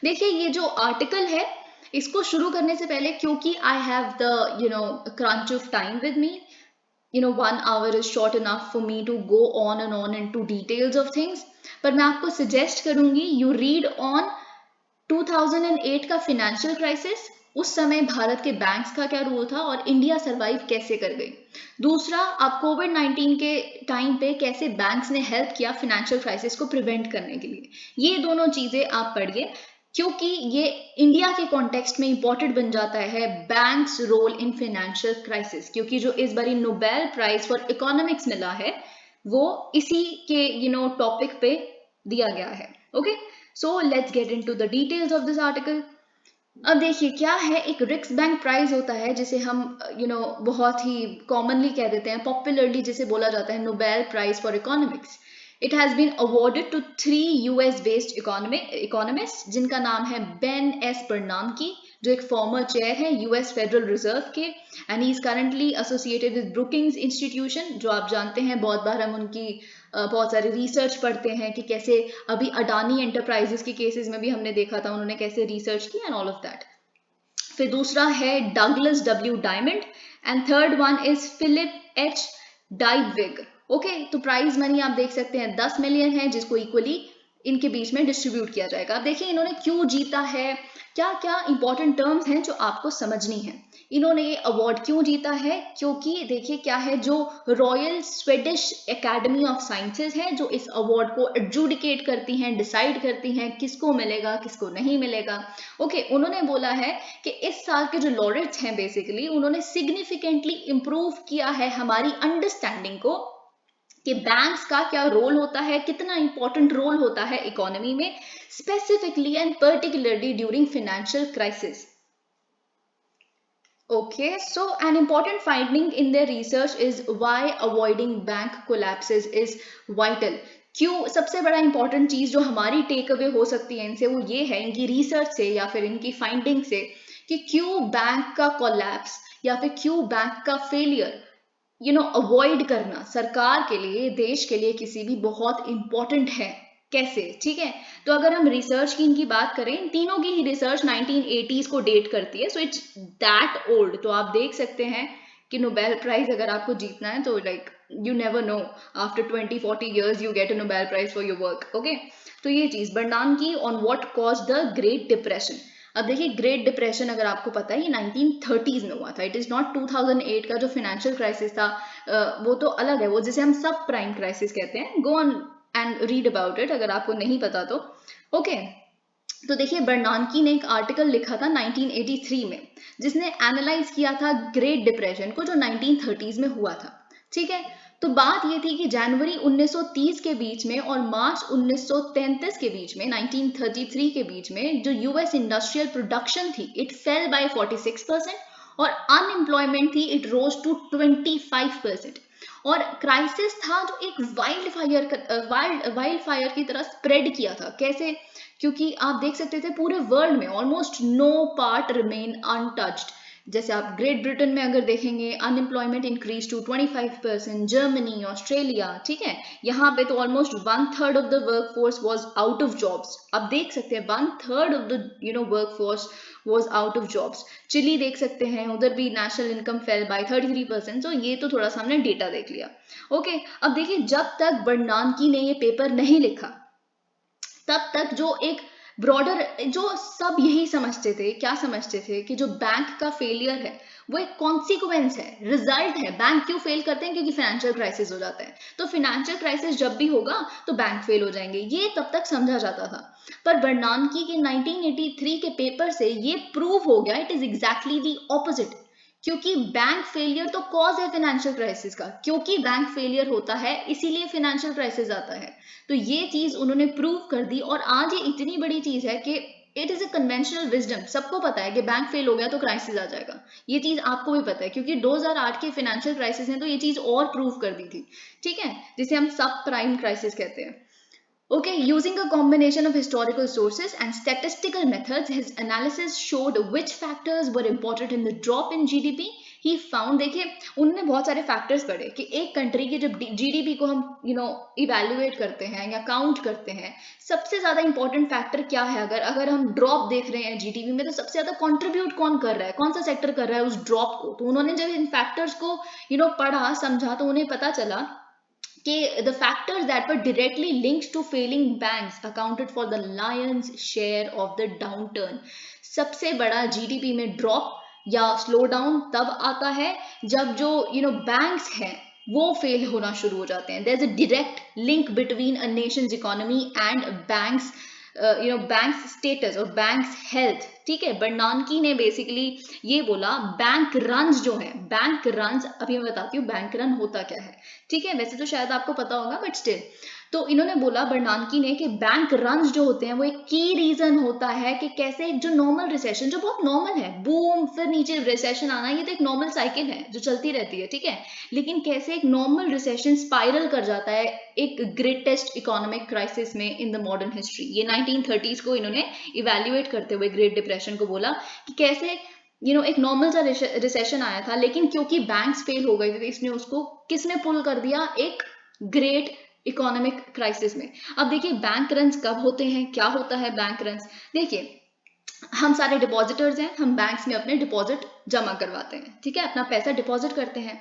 देखिए ये जो आर्टिकल है इसको शुरू करने से पहले, क्योंकि I have the crunch of time with me, 1 hour is short enough for me to go on and on into details of things, पर मैं आपको suggest करूंगी you read on 2008 का फाइनेंशियल क्राइसिस, उस समय भारत के बैंक्स का क्या रोल था और इंडिया सरवाइव कैसे कर गई। दूसरा, आप कोविड-19 के टाइम पे कैसे बैंक्स ने हेल्प किया फाइनेंशियल क्राइसिस को प्रिवेंट करने के लिए। ये दोनों चीजें आप पढ़िए, क्योंकि ये इंडिया के कॉन्टेक्स्ट में इंपॉर्टेंट बन जाता है banks role in financial crisis, क्योंकि जो इस बारी नोबेल प्राइज फॉर इकोनॉमिक्स मिला है वो इसी के टॉपिक पे दिया गया है। Okay, so let's get into the details of this article. अब देखिए क्या है, एक रिक्स बैंक प्राइज होता है जिसे हम बहुत ही कॉमनली कह देते हैं, पॉपुलरली जिसे बोला जाता है Nobel prize for economics. It has been awarded to 3 US based economist जिनका नाम है बेन एस बर्नानकी, जो एक फॉर्मर चेयर है यूएस फेडरल रिजर्व के, and he is currently associated with Brookings Institution, जो आप जानते हैं बहुत बार हम उनकी बहुत सारे रिसर्च पढ़ते हैं कि कैसे अभी अडानी एंटरप्राइजेस के केसेस में भी हमने देखा था उन्होंने कैसे रिसर्च की एंड ऑल ऑफ दैट। फिर दूसरा है Douglas W Diamond and third one is Philip H Dybvig. Okay, तो प्राइज मनी आप देख सकते हैं 10 मिलियन है, जिसको इक्वली इनके बीच में डिस्ट्रीब्यूट किया जाएगा। अब देखिए इन्होंने क्यों जीता है, क्या क्या इंपॉर्टेंट टर्म्स हैं जो आपको समझनी है। इन्होंने ये अवार्ड क्यों जीता है, क्योंकि देखिए क्या है, जो royal Swedish academy of sciences है जो इस अवार्ड को एडजुडिकेट करती हैं, डिसाइड करती हैं किसको मिलेगा किसको नहीं मिलेगा। ओके, उन्होंने बोला है कि इस साल के जो लॉरेट्स हैं बेसिकली उन्होंने सिग्निफिकेंटली इंप्रूव किया है हमारी अंडरस्टैंडिंग को कि बैंक्स का क्या रोल होता है, कितना इंपॉर्टेंट रोल होता है इकोनॉमी में, specifically and particularly during financial crisis. Okay, so an important finding in their research is why avoiding bank collapses is vital. क्यों, सबसे बड़ा इंपॉर्टेंट चीज जो हमारी टेक अवे हो सकती है इनसे वो ये है, इनकी रिसर्च से या फिर इनकी फाइंडिंग से, कि क्यों बैंक का कोलैप्स या फिर क्यों बैंक का फेलियर अवॉइड करना सरकार के लिए, देश के लिए किसी भी बहुत इंपॉर्टेंट है। कैसे, ठीक है, तो अगर हम रिसर्च की इनकी बात करें, इन तीनों की ही रिसर्च 1980s को डेट करती है, सो इट्स दैट ओल्ड। तो आप देख सकते हैं कि नोबेल प्राइज अगर आपको जीतना है तो like you never know, after 20-40 years you get a Nobel prize for your work. Okay, तो ये चीज Bernanke on what cause the great depression. अब देखिए ग्रेट डिप्रेशन अगर आपको पता है ये 1930s में हुआ था, इट इज नॉट 2008 का जो फाइनेंशियल क्राइसिस था, वो तो अलग है, वो जिसे हम सब प्राइम क्राइसिस कहते हैं। Go on and read about it अगर आपको नहीं पता तो। ओके, तो देखिए बर्नानकी ने एक आर्टिकल लिखा था 1983 में जिसने एनालाइज किया था ग्रेट डिप्रेशन को जो 1930s में हुआ था। ठीक है, तो बात ये थी कि जनवरी 1930 के बीच में और मार्च 1933 के बीच में, 1933 के बीच में जो यूएस इंडस्ट्रियल प्रोडक्शन थी इट फेल बाय 46% और अनएम्प्लॉयमेंट थी इट रोज टू 25%। और क्राइसिस था जो एक वाइल्ड फायर की तरह स्प्रेड किया था। कैसे, क्योंकि आप देख सकते थे पूरे वर्ल्ड में almost no part remain untouched. जैसे आप ग्रेट ब्रिटेन में अगर देखेंगे unemployment increase to 25%, Germany, Australia, ठीक है, यहाँ पे तो almost 1/3 of the work force was out of jobs. अब देख सकते हैं 1/3 of the work force was out of jobs. Chile देख सकते हैं, उधर भी नेशनल इनकम फेल बाय 33%। तो ये तो थोड़ा सा हमने डेटा देख लिया। ओके, अब देखिए जब तक बर्नानकी ने ये पेपर नहीं लिखा तब तक जो एक ब्रॉडर, जो सब यही समझते थे, क्या समझते थे कि जो बैंक का फेलियर है वो एक कॉन्सिक्वेंस है, रिजल्ट है। बैंक क्यों फेल करते हैं? क्योंकि फाइनेंशियल क्राइसिस हो जाता है। तो फाइनेंशियल क्राइसिस जब भी होगा तो बैंक फेल हो जाएंगे, ये तब तक समझा जाता था। पर बर्नानकी के 1983 के पेपर से ये प्रूव हो गया it is exactly the opposite. क्योंकि बैंक फेलियर तो कॉज है फाइनेंशियल क्राइसिस का, क्योंकि बैंक फेलियर होता है इसीलिए फाइनेंशियल क्राइसिस आता है। तो ये चीज उन्होंने प्रूव कर दी, और आज ये इतनी बड़ी चीज है कि it is a conventional wisdom. सबको पता है कि बैंक फेल हो गया तो क्राइसिस आ जाएगा, ये चीज आपको भी पता है, क्योंकि 2008 के फाइनेंशियल क्राइसिस ने तो ये चीज और प्रूव कर दी थी, ठीक है, जिसे हम सब प्राइम क्राइसिस कहते हैं। Okay, using a combination of historical sources and statistical methods, his analysis showed which factors were important in the drop in GDP. He found, देखिए उन्होंने बहुत सारे फैक्टर्स पढ़े कि एक कंट्री की जब जीडीपी को हम इवेल्युएट करते हैं या काउंट करते हैं, सबसे ज्यादा इंपॉर्टेंट फैक्टर क्या है। अगर हम ड्रॉप देख रहे हैं जीडीपी में, तो सबसे ज्यादा कंट्रीब्यूट कौन कर रहा है, कौन सा सेक्टर कर रहा है उस ड्रॉप को। तो उन्होंने जब इन फैक्टर्स को पढ़ा समझा, तो उन्हें पता चला the factors that were directly linked to failing banks accounted for the lion's share of the downturn. सबसे बड़ा जीडीपी में ड्रॉप या स्लो डाउन तब आता है जब जो बैंक्स हैं वो फेल होना शुरू हो जाते हैं। There's a direct link between a nation's economy and banks banks status और बैंक्स हेल्थ, ठीक है। बर्नानकी ने बेसिकली ये बोला बैंक रन्स जो है, बैंक रन्स, अभी मैं बताती हूँ बैंक रन होता क्या है, ठीक है, वैसे तो शायद आपको पता होगा बट स्टिल। तो इन्होंने बोला बर्नानकी ने कि बैंक रन्स जो होते हैं वो एक की रीजन होता है कि कैसे एक जो नॉर्मल रिसेशन, जो बहुत नॉर्मल है, बूम फिर नीचे रिसेशन आना, ये तो एक नॉर्मल साइकिल है जो चलती रहती है, ठीक है, लेकिन कैसे एक नॉर्मल रिसेशन स्पाइरल कर जाता है एक ग्रेटेस्ट इकोनॉमिक क्राइसिस में इन द मॉडर्न हिस्ट्री। ये 1930s को इन्होंने इवेल्युएट करते हुए ग्रेट डिप्रेशन को बोला कि कैसे एक नॉर्मल सा रिसेशन आया था, लेकिन क्योंकि बैंक्स फेल हो गए थे इसने उसको किसने पुल कर दिया, एक ग्रेट इकोनॉमिक क्राइसिस में। अब देखिए बैंक रन्स कब होते हैं, क्या होता है बैंक रन्स। देखिए हम सारे डिपॉजिटर्स हैं, हम बैंक्स में अपने डिपॉजिट जमा करवाते हैं, ठीक है, अपना पैसा डिपॉजिट करते हैं।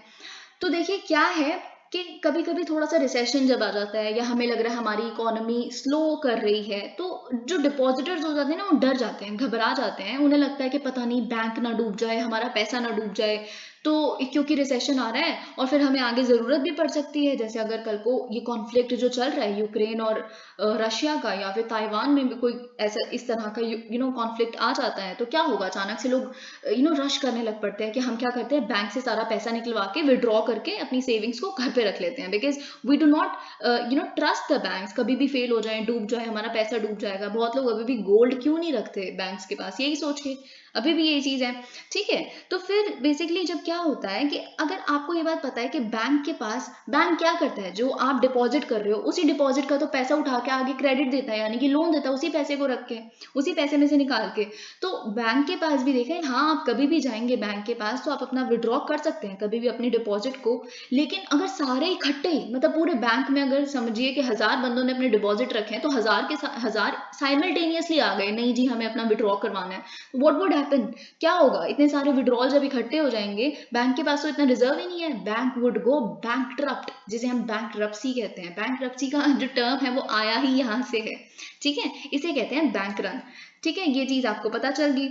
तो देखिए क्या है कि कभी कभी थोड़ा सा रिसेशन जब आ जाता है या हमें लग रहा है हमारी इकोनॉमी स्लो कर रही है, तो जो डिपॉजिटर्स हो जाते हैं ना वो डर जाते हैं, घबरा जाते हैं, उन्हें लगता है कि पता नहीं बैंक ना डूब जाए, हमारा पैसा ना डूब जाए, तो क्योंकि रिसेशन आ रहा है और फिर हमें आगे जरूरत भी पड़ सकती है। जैसे अगर कल को ये कॉन्फ्लिक्ट जो चल रहा है यूक्रेन और रशिया का, या फिर ताइवान में भी कोई ऐसा इस तरह का कॉन्फ्लिक्ट आ जाता है, तो क्या होगा, अचानक से लोग रश करने लग पड़ते हैं कि हम क्या करते हैं, बैंक से सारा पैसा निकलवा के विड्रॉ करके अपनी सेविंग्स को घर पे रख लेते हैं, because we do not trust the banks, कभी भी फेल हो जाए, डूब जाए, हमारा पैसा डूब जाएगा। बहुत लोग अभी भी गोल्ड क्यों नहीं रखते बैंक्स के पास, यही सोच के, अभी भी यही चीज है, ठीक है। तो फिर बेसिकली जब क्या होता है कि अगर आपको ये बात पता है कि बैंक के पास, बैंक क्या करता है, जो आप डिपॉजिट कर रहे हो उसी डिपॉजिट का तो पैसा उठा के आगे क्रेडिट देता है, यानी कि लोन देता है उसी पैसे को रख के, उसी पैसे में से निकाल के। तो बैंक के पास भी देखें, हाँ आप कभी भी जाएंगे बैंक के पास तो आप अपना विड्रॉ कर सकते हैं कभी भी अपनी डिपॉजिट को, लेकिन अगर सारे इकट्ठे, मतलब पूरे बैंक में अगर समझिए कि 1000 बंदों ने अपने डिपॉजिट रखे हैं, तो 1000 के 1000 साइमल्टेनियसली आ गए, नहीं जी हमें अपना विड्रॉ करवाना है, व्हाट वुड हैपन, क्या होगा, इतने सारे विड्रॉल जब इकट्ठे हो जाएंगे, बैंक के पास तो इतना रिजर्व ही नहीं है, बैंक वुड गो बैंकरप्ट, जिसे हम बैंकरप्सी कहते हैं। बैंकरप्सी का जो टर्म है वो आया ही यहाँ से है, ठीक है, इसे कहते हैं बैंक रन, ठीक है, ये चीज आपको पता चल गई।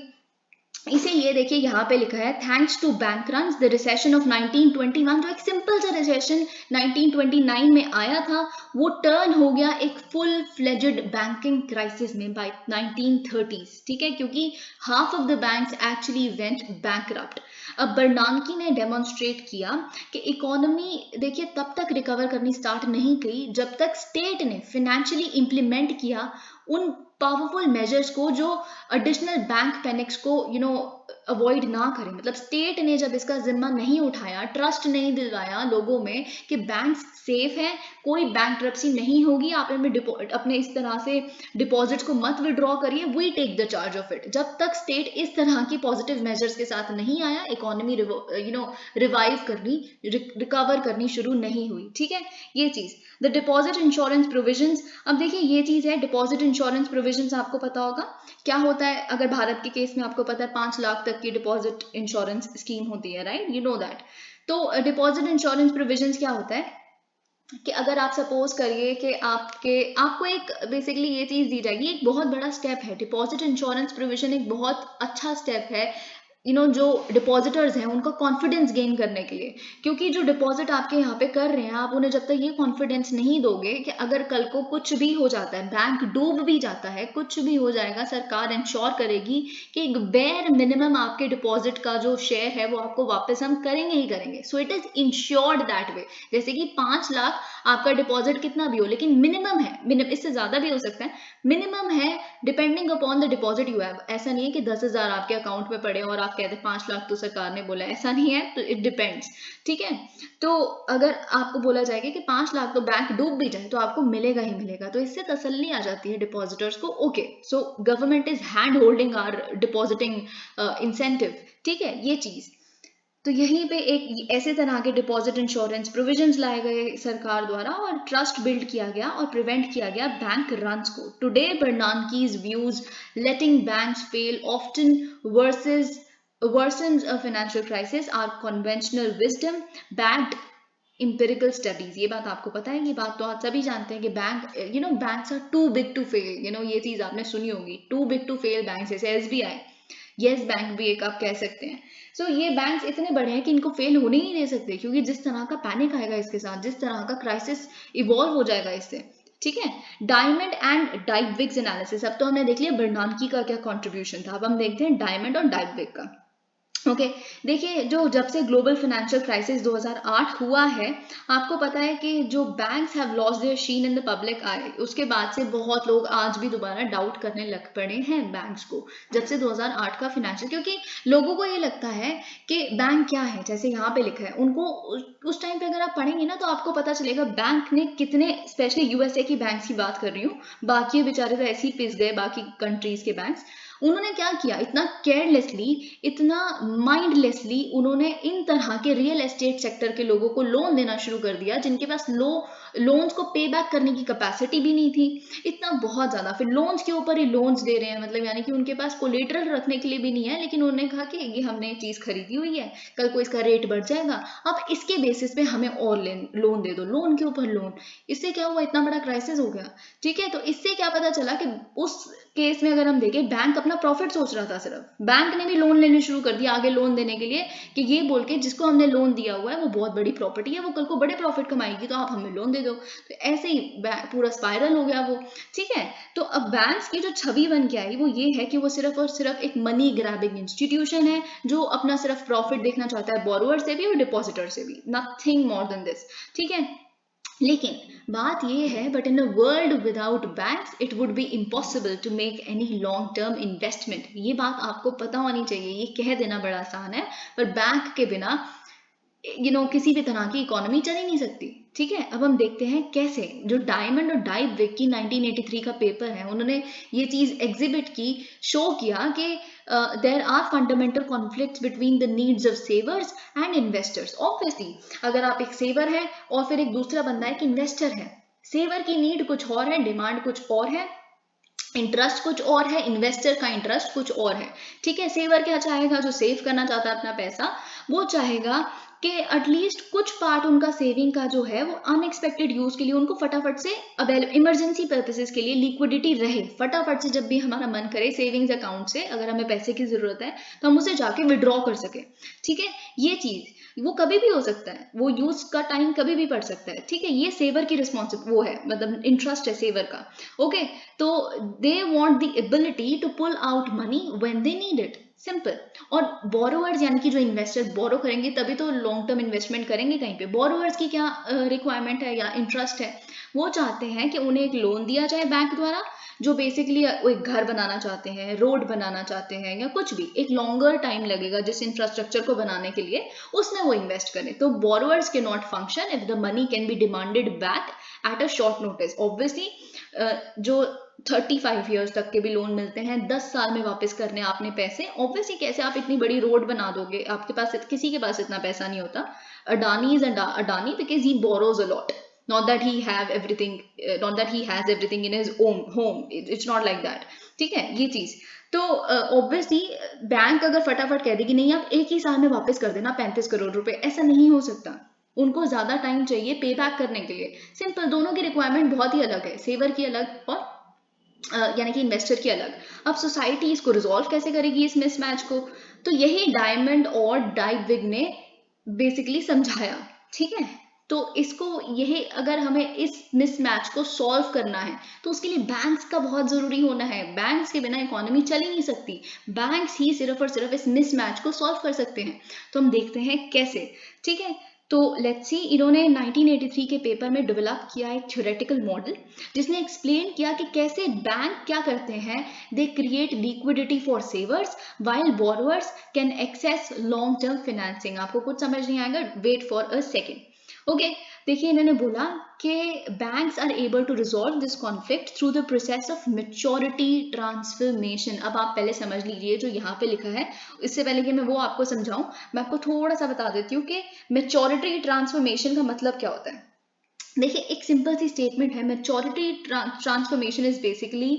इसे ये देखिए यहाँ पे लिखा है, thanks to bank runs the recession of 1921, जो एक सिंपल सा रिसेशन 1929 में आया था, वो टर्न हो गया एक फुल फ्लेजेड बैंकिंग क्राइसिस में बाय 1930s, ठीक है, क्योंकि half of the banks actually went bankrupt. अब बर्नानकी ने डेमोन्स्ट्रेट किया कि इकोनॉमी देखिए तब तक रिकवर करनी स्टार्ट नहीं की जब तक स्टेट ने फाइनेंशियली इंप्लीमेंट किया उन पावरफुल मेजर्स को जो एडिशनल बैंक पैनिक्स को अवॉइड ना करें, मतलब स्टेट ने जब इसका जिम्मा नहीं उठाया, ट्रस्ट नहीं दिलवाया लोगों में कि बैंक सेफ है, कोई बैंकरप्सी नहीं होगी, आप अपने इस तरह से डिपॉजिट्स को मत विड्रॉ करिए, we take the charge of it. जब तक स्टेट इस तरह की पॉजिटिव मेजर्स के साथ नहीं आया, इकोनॉमी रिवाइव करनी, रिकवर करनी शुरू नहीं हुई। ठीक है, ये चीज। द डिपॉजिट इंश्योरेंस प्रोविजंस, अब देखिए ये चीज है, डिपॉजिट इंश्योरेंस प्रोविजंस आपको पता होगा क्या होता है। अगर भारत के केस में आपको पता है 5 लाख तक की डिपॉजिट इंश्योरेंस स्कीम होती है, राइट, यू नो दैट। तो डिपॉजिट इंश्योरेंस प्रोविजंस क्या होता है कि अगर आप सपोज करिए कि आपको एक बेसिकली ये चीज दी जाएगी, एक बहुत बड़ा स्टेप है डिपॉजिट इंश्योरेंस प्रोविजन, एक बहुत अच्छा स्टेप है जो डिपॉजिटर्स हैं उनका कॉन्फिडेंस गेन करने के लिए। क्योंकि जो डिपॉजिट आपके यहाँ पे कर रहे हैं, आप उन्हें जब तक ये कॉन्फिडेंस नहीं दोगे कि अगर कल को कुछ भी हो जाता है, बैंक डूब भी जाता है, कुछ भी हो जाएगा, सरकार इंश्योर करेगी कि एक बेयर मिनिमम आपके डिपॉजिट का जो शेयर है वो आपको वापस हम करेंगे ही करेंगे। So it is insured that way. जैसे कि 5 लाख आपका डिपॉजिट कितना भी हो, लेकिन मिनिमम है, इससे ज्यादा भी हो सकता है, मिनिमम है, depending upon the deposit you have. ऐसा नहीं है कि 10,000 आपके अकाउंट में पड़े और आप कहते हैं 5 लाख तो सरकार ने बोला, ऐसा नहीं है, तो इट डिपेंड्स। ठीक है, तो अगर आपको बोला जाएगा कि 5 लाख तो बैंक डूब भी जाए तो आपको मिलेगा ही मिलेगा, तो इससे तसल्ली आ जाती है डिपॉजिटर्स को। Okay, so government is hand holding our depositing incentive. ठीक है, ये चीज। तो यहीं पे एक ऐसे तरह के डिपॉजिट इंश्योरेंस प्रोविजंस लाए गए सरकार द्वारा और ट्रस्ट बिल्ड किया गया और प्रिवेंट किया गया बैंक रन्स को। Today Bernanke's views letting banks fail often worsens a financial crisis are conventional wisdom backed empirical studies। ये बात आपको पता है, ये बात तो आप सभी जानते हैं कि banks are too big to fail. ये चीज आपने सुनी होगी, too big to fail bank, जैसे SBI, येस बैंक भी एक आप कह सकते हैं। सो ये बैंक्स इतने बड़े हैं कि इनको फेल होने ही नहीं दे सकते, क्योंकि जिस तरह का पैनिक आएगा इसके साथ, जिस तरह का क्राइसिस इवॉल्व हो जाएगा इससे। ठीक है, डायमंड एंड डाइबविग्स एनालिसिस। अब तो हमने देख लिया बर्नानकी का क्या कंट्रीब्यूशन था, अब हम देखते हैं डायमंड और डाइबविग का। ओके, देखिए जो जब से ग्लोबल फाइनेंशियल क्राइसिस 2008 हुआ है, आपको पता है कि जो banks have lost their sheen in the public eye, उसके बाद से बहुत लोग आज भी दोबारा डाउट करने लग पड़े हैं बैंक्स को, जब से 2008 का फाइनेंशियल। क्योंकि लोगों को ये लगता है कि बैंक क्या है, जैसे यहाँ पे लिखा है, उनको उस टाइम पे अगर आप पढ़ेंगे ना तो आपको पता चलेगा बैंक ने कितने, स्पेशली USA की बैंक्स की बात कर रही हूँ, बाकी बेचारे तो ऐसे ही पिस गए बाकी कंट्रीज के बैंक्स, उन्होंने क्या किया, इतना केयरलेसली, इतना माइंडलेसली उन्होंने इन तरह के रियल एस्टेट सेक्टर के लोगों को लोन देना शुरू कर दिया जिनके पास लोन्स को पे बैक करने की कैपेसिटी भी नहीं थी, इतना बहुत ज्यादा, फिर लोन्स के ऊपर ही लोन्स दे रहे हैं, मतलब यानी कि उनके पास कोलेटरल रखने के लिए भी नहीं है, लेकिन उन्होंने कहा कि ये हमने चीज खरीदी हुई है, कल को इसका रेट बढ़ जाएगा, अब इसके बेसिस पे हमें और लोन दे दो, लोन के ऊपर लोन। इससे क्या हुआ, इतना बड़ा क्राइसिस हो गया। ठीक है, तो इससे क्या पता चला कि उस केस में अगर हम देखें, बैंक अपना प्रॉफिट सोच रहा था, सिर्फ बैंक ने भी लोन लेने शुरू कर दिया आगे लोन देने के लिए, कि ये बोल के जिसको हमने लोन दिया हुआ है वो बहुत बड़ी प्रॉपर्टी है, वो कल को बड़े प्रॉफिट कमाएगी, तो आप हमें लोन दे दो। तो ऐसे ही पूरा स्पाइरल हो गया वो। ठीक है, तो अब बैंक्स की जो छवि बन के आई वो ये है कि वो सिर्फ और सिर्फ एक मनी ग्रैबिंग इंस्टीट्यूशन है जो अपना सिर्फ प्रॉफिट देखना चाहता है, बोरोवर से भी और डिपॉजिटर से भी, नथिंग मोर देन दिस। ठीक है, लेकिन बात यह है, but in a world without banks it would be impossible to make any long term investment. ये बात आपको पता होनी चाहिए, ये कह देना बड़ा आसान है, पर बैंक के बिना किसी भी तरह की इकोनॉमी चल ही नहीं सकती। ठीक है, अब हम देखते हैं कैसे, जो डायमंड और डाइबविग की 1983 का पेपर है, उन्होंने ये चीज एग्जिबिट की, शो किया कि there are fundamental conflicts between the needs of savers and investors. Obviously अगर आप एक सेवर है और फिर एक दूसरा बंदा एक इन्वेस्टर है, सेवर की नीड कुछ और है, डिमांड कुछ और है, इंटरेस्ट कुछ और है, इन्वेस्टर का इंटरेस्ट कुछ और है। ठीक है, सेवर क्या चाहेगा, जो सेव करना चाहता है अपना पैसा, वो चाहेगा कि एटलीस्ट कुछ पार्ट उनका सेविंग का जो है वो अनएक्सपेक्टेड यूज के लिए उनको फटाफट से इमरजेंसी पर्पसेस के लिए लिक्विडिटी रहे, फटाफट से जब भी हमारा मन करे सेविंग्स अकाउंट से अगर हमें पैसे की जरूरत है तो हम उसे जाके विड्रॉ कर सके। ठीक है, ये चीज वो कभी भी हो सकता है, वो यूज का टाइम कभी भी पड़ सकता है। ठीक है, ये सेवर की रिस्पॉन्सिबिलिटी वो है, मतलब इंटरेस्ट है सेवर का। ओके, तो they want the ability to pull out money when they need it, simple. और बोरोवर्स यानी कि जो इन्वेस्टर्स बोरो करेंगे तभी तो लॉन्ग टर्म इन्वेस्टमेंट करेंगे कहीं पे। बोरोवर्स की क्या रिक्वायरमेंट है या इंटरेस्ट है, वो चाहते हैं कि उन्हें एक लोन दिया जाए बैंक द्वारा जो बेसिकली एक घर बनाना चाहते हैं, रोड बनाना चाहते हैं, या कुछ भी एक लॉन्गर टाइम लगेगा जिस इंफ्रास्ट्रक्चर को बनाने के लिए, उसमें वो इन्वेस्ट करें। तो बोरोवर्स के not function if the money can be demanded back at a short notice. Obviously जो 35 ईयर्स तक के भी लोन मिलते हैं, 10 साल में वापस करने आपने पैसे, ऑब्वियसली कैसे आप इतनी बड़ी रोड बना दोगे, आपके पास किसी के पास इतना पैसा नहीं होता। Adani is Adani because he borrows a lot, not that he have everything, not that he has everything in his own home, it's not like that। ठीक है, ये चीज तो ऑब्वियसली बैंक अगर फटाफट कह देगी नहीं आप एक ही साल में वापस कर देना 35 करोड़ रुपए, ऐसा नहीं हो सकता। उनको ज्यादा टाइम चाहिए पे बैक करने के लिए। सिंपल, दोनों की रिक्वायरमेंट बहुत ही अलग है, सेवर की अलग और यानी कि इन्वेस्टर की अलग। अब सोसाइटी इसको रिजॉल्व कैसे करेगी इस मिसमैच को, तो यही डायमंड और डाइविग ने बेसिकली समझाया। ठीक है, तो इसको यही, अगर हमें इस मिसमैच को सॉल्व करना है तो उसके लिए बैंक्स का बहुत जरूरी होना है। बैंक्स के बिना इकोनॉमी चल ही नहीं सकती, बैंक्स ही सिर्फ और सिर्फ इस मिसमैच को सॉल्व कर सकते हैं। तो हम देखते हैं कैसे। ठीक है, तो लेट्स सी, इन्होंने 1983 के पेपर में डेवलप किया एक थ्योरेटिकल मॉडल जिसने एक्सप्लेन किया कि कैसे बैंक क्या करते हैं, they create liquidity for savers while borrowers can access long term financing. आपको कुछ समझ नहीं आएगा, wait for a second. Okay, देखिए इन्होंने बोला कि banks are able to resolve this conflict through the process of maturity transformation. अब आप पहले समझ लीजिए जो यहाँ पे लिखा है, इससे पहले कि मैं वो आपको समझाऊं, मैं आपको थोड़ा सा बता देती हूँ कि मैच्योरिटी ट्रांसफॉर्मेशन का मतलब क्या होता है। देखिए एक सिंपल सी स्टेटमेंट है, maturity transformation is basically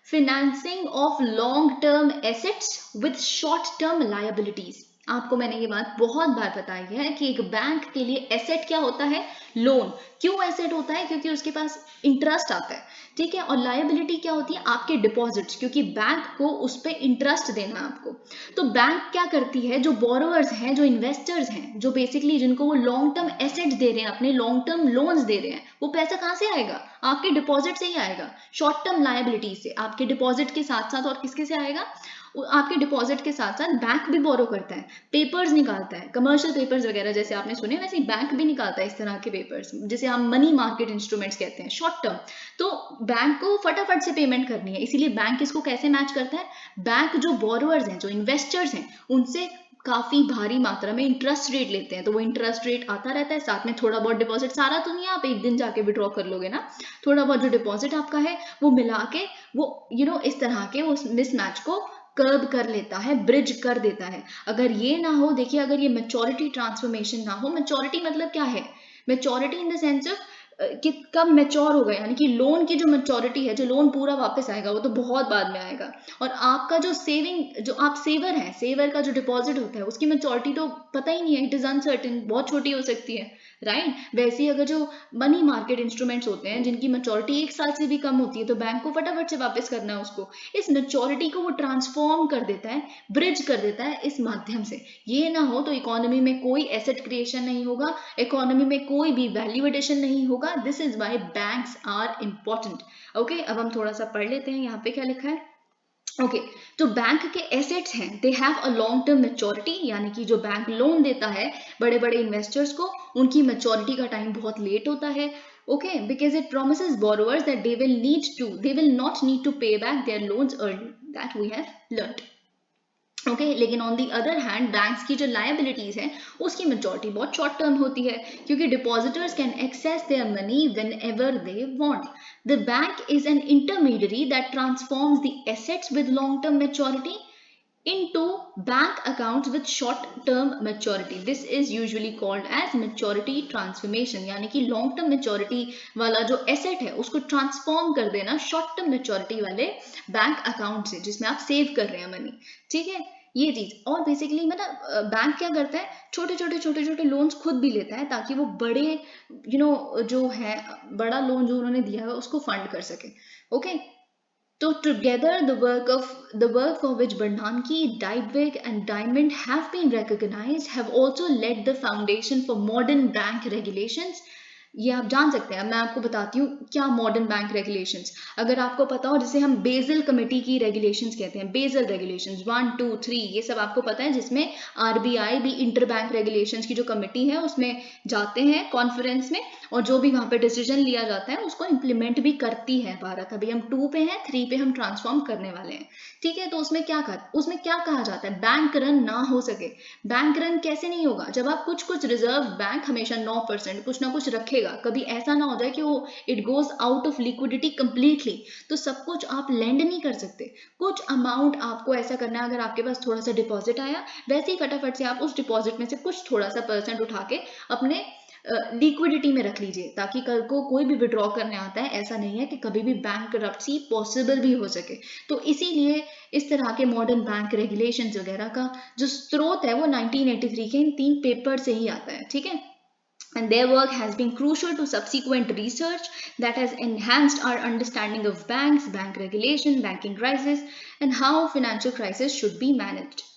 financing of long term assets with short term liabilities। आपको मैंने ये बात बहुत बार बताई है कि एक बैंक के लिए एसेट क्या होता है, लोन। क्यों एसेट होता है, क्योंकि उसके पास इंटरेस्ट आता है। ठीक है, और लायबिलिटी क्या होती है, आपके डिपॉजिट्स, क्योंकि बैंक को उस पर इंटरेस्ट देना है आपको। तो बैंक क्या करती है, जो बोरोवर्स हैं, जो इन्वेस्टर्स हैं, जो बेसिकली जिनको वो लॉन्ग टर्म एसेट्स दे रहे हैं, अपने लॉन्ग टर्म लोन्स दे रहे हैं, वो पैसा कहाँ से आएगा, आपके डिपॉजिट से ही आएगा, शॉर्ट टर्म लायबिलिटी से। आपके डिपॉजिट के साथ साथ और किसके से आएगा, आपके डिपॉजिट के साथ साथ बैंक भी बोरो करता है, पेपर्स निकालता है, कमर्शियल पेपर्स वगैरह जैसे आपने सुने, वैसे बैंक भी निकालता है इस तरह के पेपर्स, जिसे हम मनी मार्केट इंस्ट्रूमेंट्स कहते हैं, शॉर्ट टर्म। तो बैंक को फटाफट से पेमेंट करनी है, इसीलिए बैंक इसको कैसे मैच करता है, बैंक जो बोरोवर्स हैं, जो इन्वेस्टर्स हैं, उनसे काफी भारी मात्रा में इंटरेस्ट रेट लेते हैं। तो वो इंटरेस्ट रेट आता रहता है, साथ में थोड़ा बहुत डिपॉजिट, सारा तो नहीं आप एक दिन जाके विड्रॉ कर लोगे ना, थोड़ा बहुत जो डिपॉजिट आपका है वो मिला के वो इस तरह के उस मिसमैच को कर्ब कर लेता है, ब्रिज कर देता है। अगर ये ना हो, देखिए अगर ये मैच्योरिटी ट्रांसफॉर्मेशन ना हो, मैच्योरिटी मतलब क्या है, maturity in the sense of कि कब मैच्योर होगा, यानी कि लोन की जो मैच्योरिटी है, जो लोन पूरा वापस आएगा वो तो बहुत बाद में आएगा। और आपका जो सेविंग, जो आप सेवर है, सेवर का जो डिपॉजिट होता है उसकी मैच्योरिटी तो पता ही नहीं है, इट इज अनसर्टेन, बहुत छोटी हो सकती है, राइट। वैसे ही अगर जो मनी मार्केट इंस्ट्रूमेंट्स होते हैं जिनकी मैच्योरिटी 1 साल से भी कम होती है, तो बैंक को फटाफट से वापस करना है उसको, इस मैच्योरिटी को वो ट्रांसफॉर्म कर देता है, ब्रिज कर देता है इस माध्यम से। ये ना हो तो इकोनॉमी में कोई एसेट क्रिएशन नहीं होगा, इकोनॉमी में कोई भी वैल्यू एडिशन नहीं होगा। This is why banks are important. Okay, अब हम थोड़ा सा पढ़ लेते हैं यहाँ पे क्या लिखा है। ओके, तो बैंक के एसेट्स हैं, they have a long term maturity, यानी कि जो बैंक लोन देता है बड़े बड़े इन्वेस्टर्स को, उनकी मैच्योरिटी का टाइम बहुत लेट होता है। Okay, because it promises borrowers that they will not need to pay back their loans early, that we have learned. Okay, लेकिन on the other hand banks की जो लायबिलिटीज है उसकी मैच्योरिटी बहुत शॉर्ट टर्म होती है, क्योंकि depositors can access their money whenever they want. The bank is an intermediary that transforms the assets with long term maturity into bank accounts with short term maturity. This is usually called as maturity transformation, यानी कि long term maturity वाला जो asset है उसको transform कर देना short term maturity वाले bank account से, जिसमें आप सेव कर रहे हैं मनी। ठीक है, ये चीज। और बेसिकली मतलब बैंक क्या करता है, छोटे छोटे लोन्स खुद भी लेता है ताकि वो बड़े जो है बड़ा लोन जो उन्होंने दिया है उसको फंड कर सके। Okay, so together the work for which Bernanke, Dybvig and Diamond have been recognized have also laid the foundation for modern bank regulations। ये आप जान सकते हैं, मैं आपको बताती हूँ क्या मॉडर्न बैंक रेगुलेशंस, अगर आपको पता हो, जिसे हम बेजल कमेटी की रेगुलेशंस कहते हैं, बेजल रेगुलेशंस 1 2 3 ये सब आपको पता है, जिसमें आरबीआई भी इंटर बैंक रेगुलेशंस की जो कमेटी है उसमें जाते हैं कॉन्फ्रेंस में और जो भी वहाँ पे डिसीजन लिया जाता है उसको इम्प्लीमेंट भी करती है भारत। अभी हम 2 पे हैं, 3 पे हम ट्रांसफॉर्म करने वाले हैं, ठीक है। तो उसमें क्या कहा जाता है, बैंक रन ना हो सके। बैंक रन कैसे नहीं होगा, जब आप कुछ रिजर्व बैंक हमेशा 9% कुछ ना कुछ रखेगा, कभी ऐसा ना हो जाए कि वो it goes out of liquidity completely, तो सब कुछ आप लेंड नहीं कर सकते। कुछ अमाउंट आपको ऐसा करना है, अगर आपके पास थोड़ा सा डिपॉजिट आया, वैसे ही फटाफट से आप उस डिपॉजिट में से कुछ थोड़ा सा % उठा के अपने लिक्विडिटी में रख लीजिए, ताकि कल को कोई भी विड्रॉ करने आता है ऐसा नहीं है कि कभी भी बैंक करप्सी पॉसिबल भी हो सके। तो इसीलिए इस तरह के मॉडर्न बैंक रेगुलेशंस वगैरह का जो स्रोत है वो 1983 के इन 3 पेपर से ही आता है, ठीक है। And their work has been crucial to subsequent research that has enhanced our understanding of banks, bank regulation, banking crisis, and how financial crisis should be managed.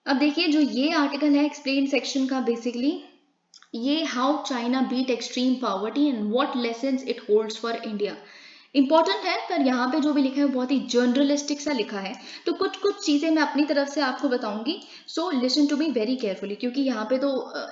अब देखिए जो ये आर्टिकल है एक्सप्लेन सेक्शन का, बेसिकली ये how China beat extreme poverty and what lessons it holds for India. Important है, पर यहाँ पे जो भी लिखा है बहुत ही जर्नलिस्टिक सा लिखा है, तो कुछ चीजें मैं अपनी तरफ से आपको बताऊंगी। So listen to me very carefully, क्योंकि यहाँ पे तो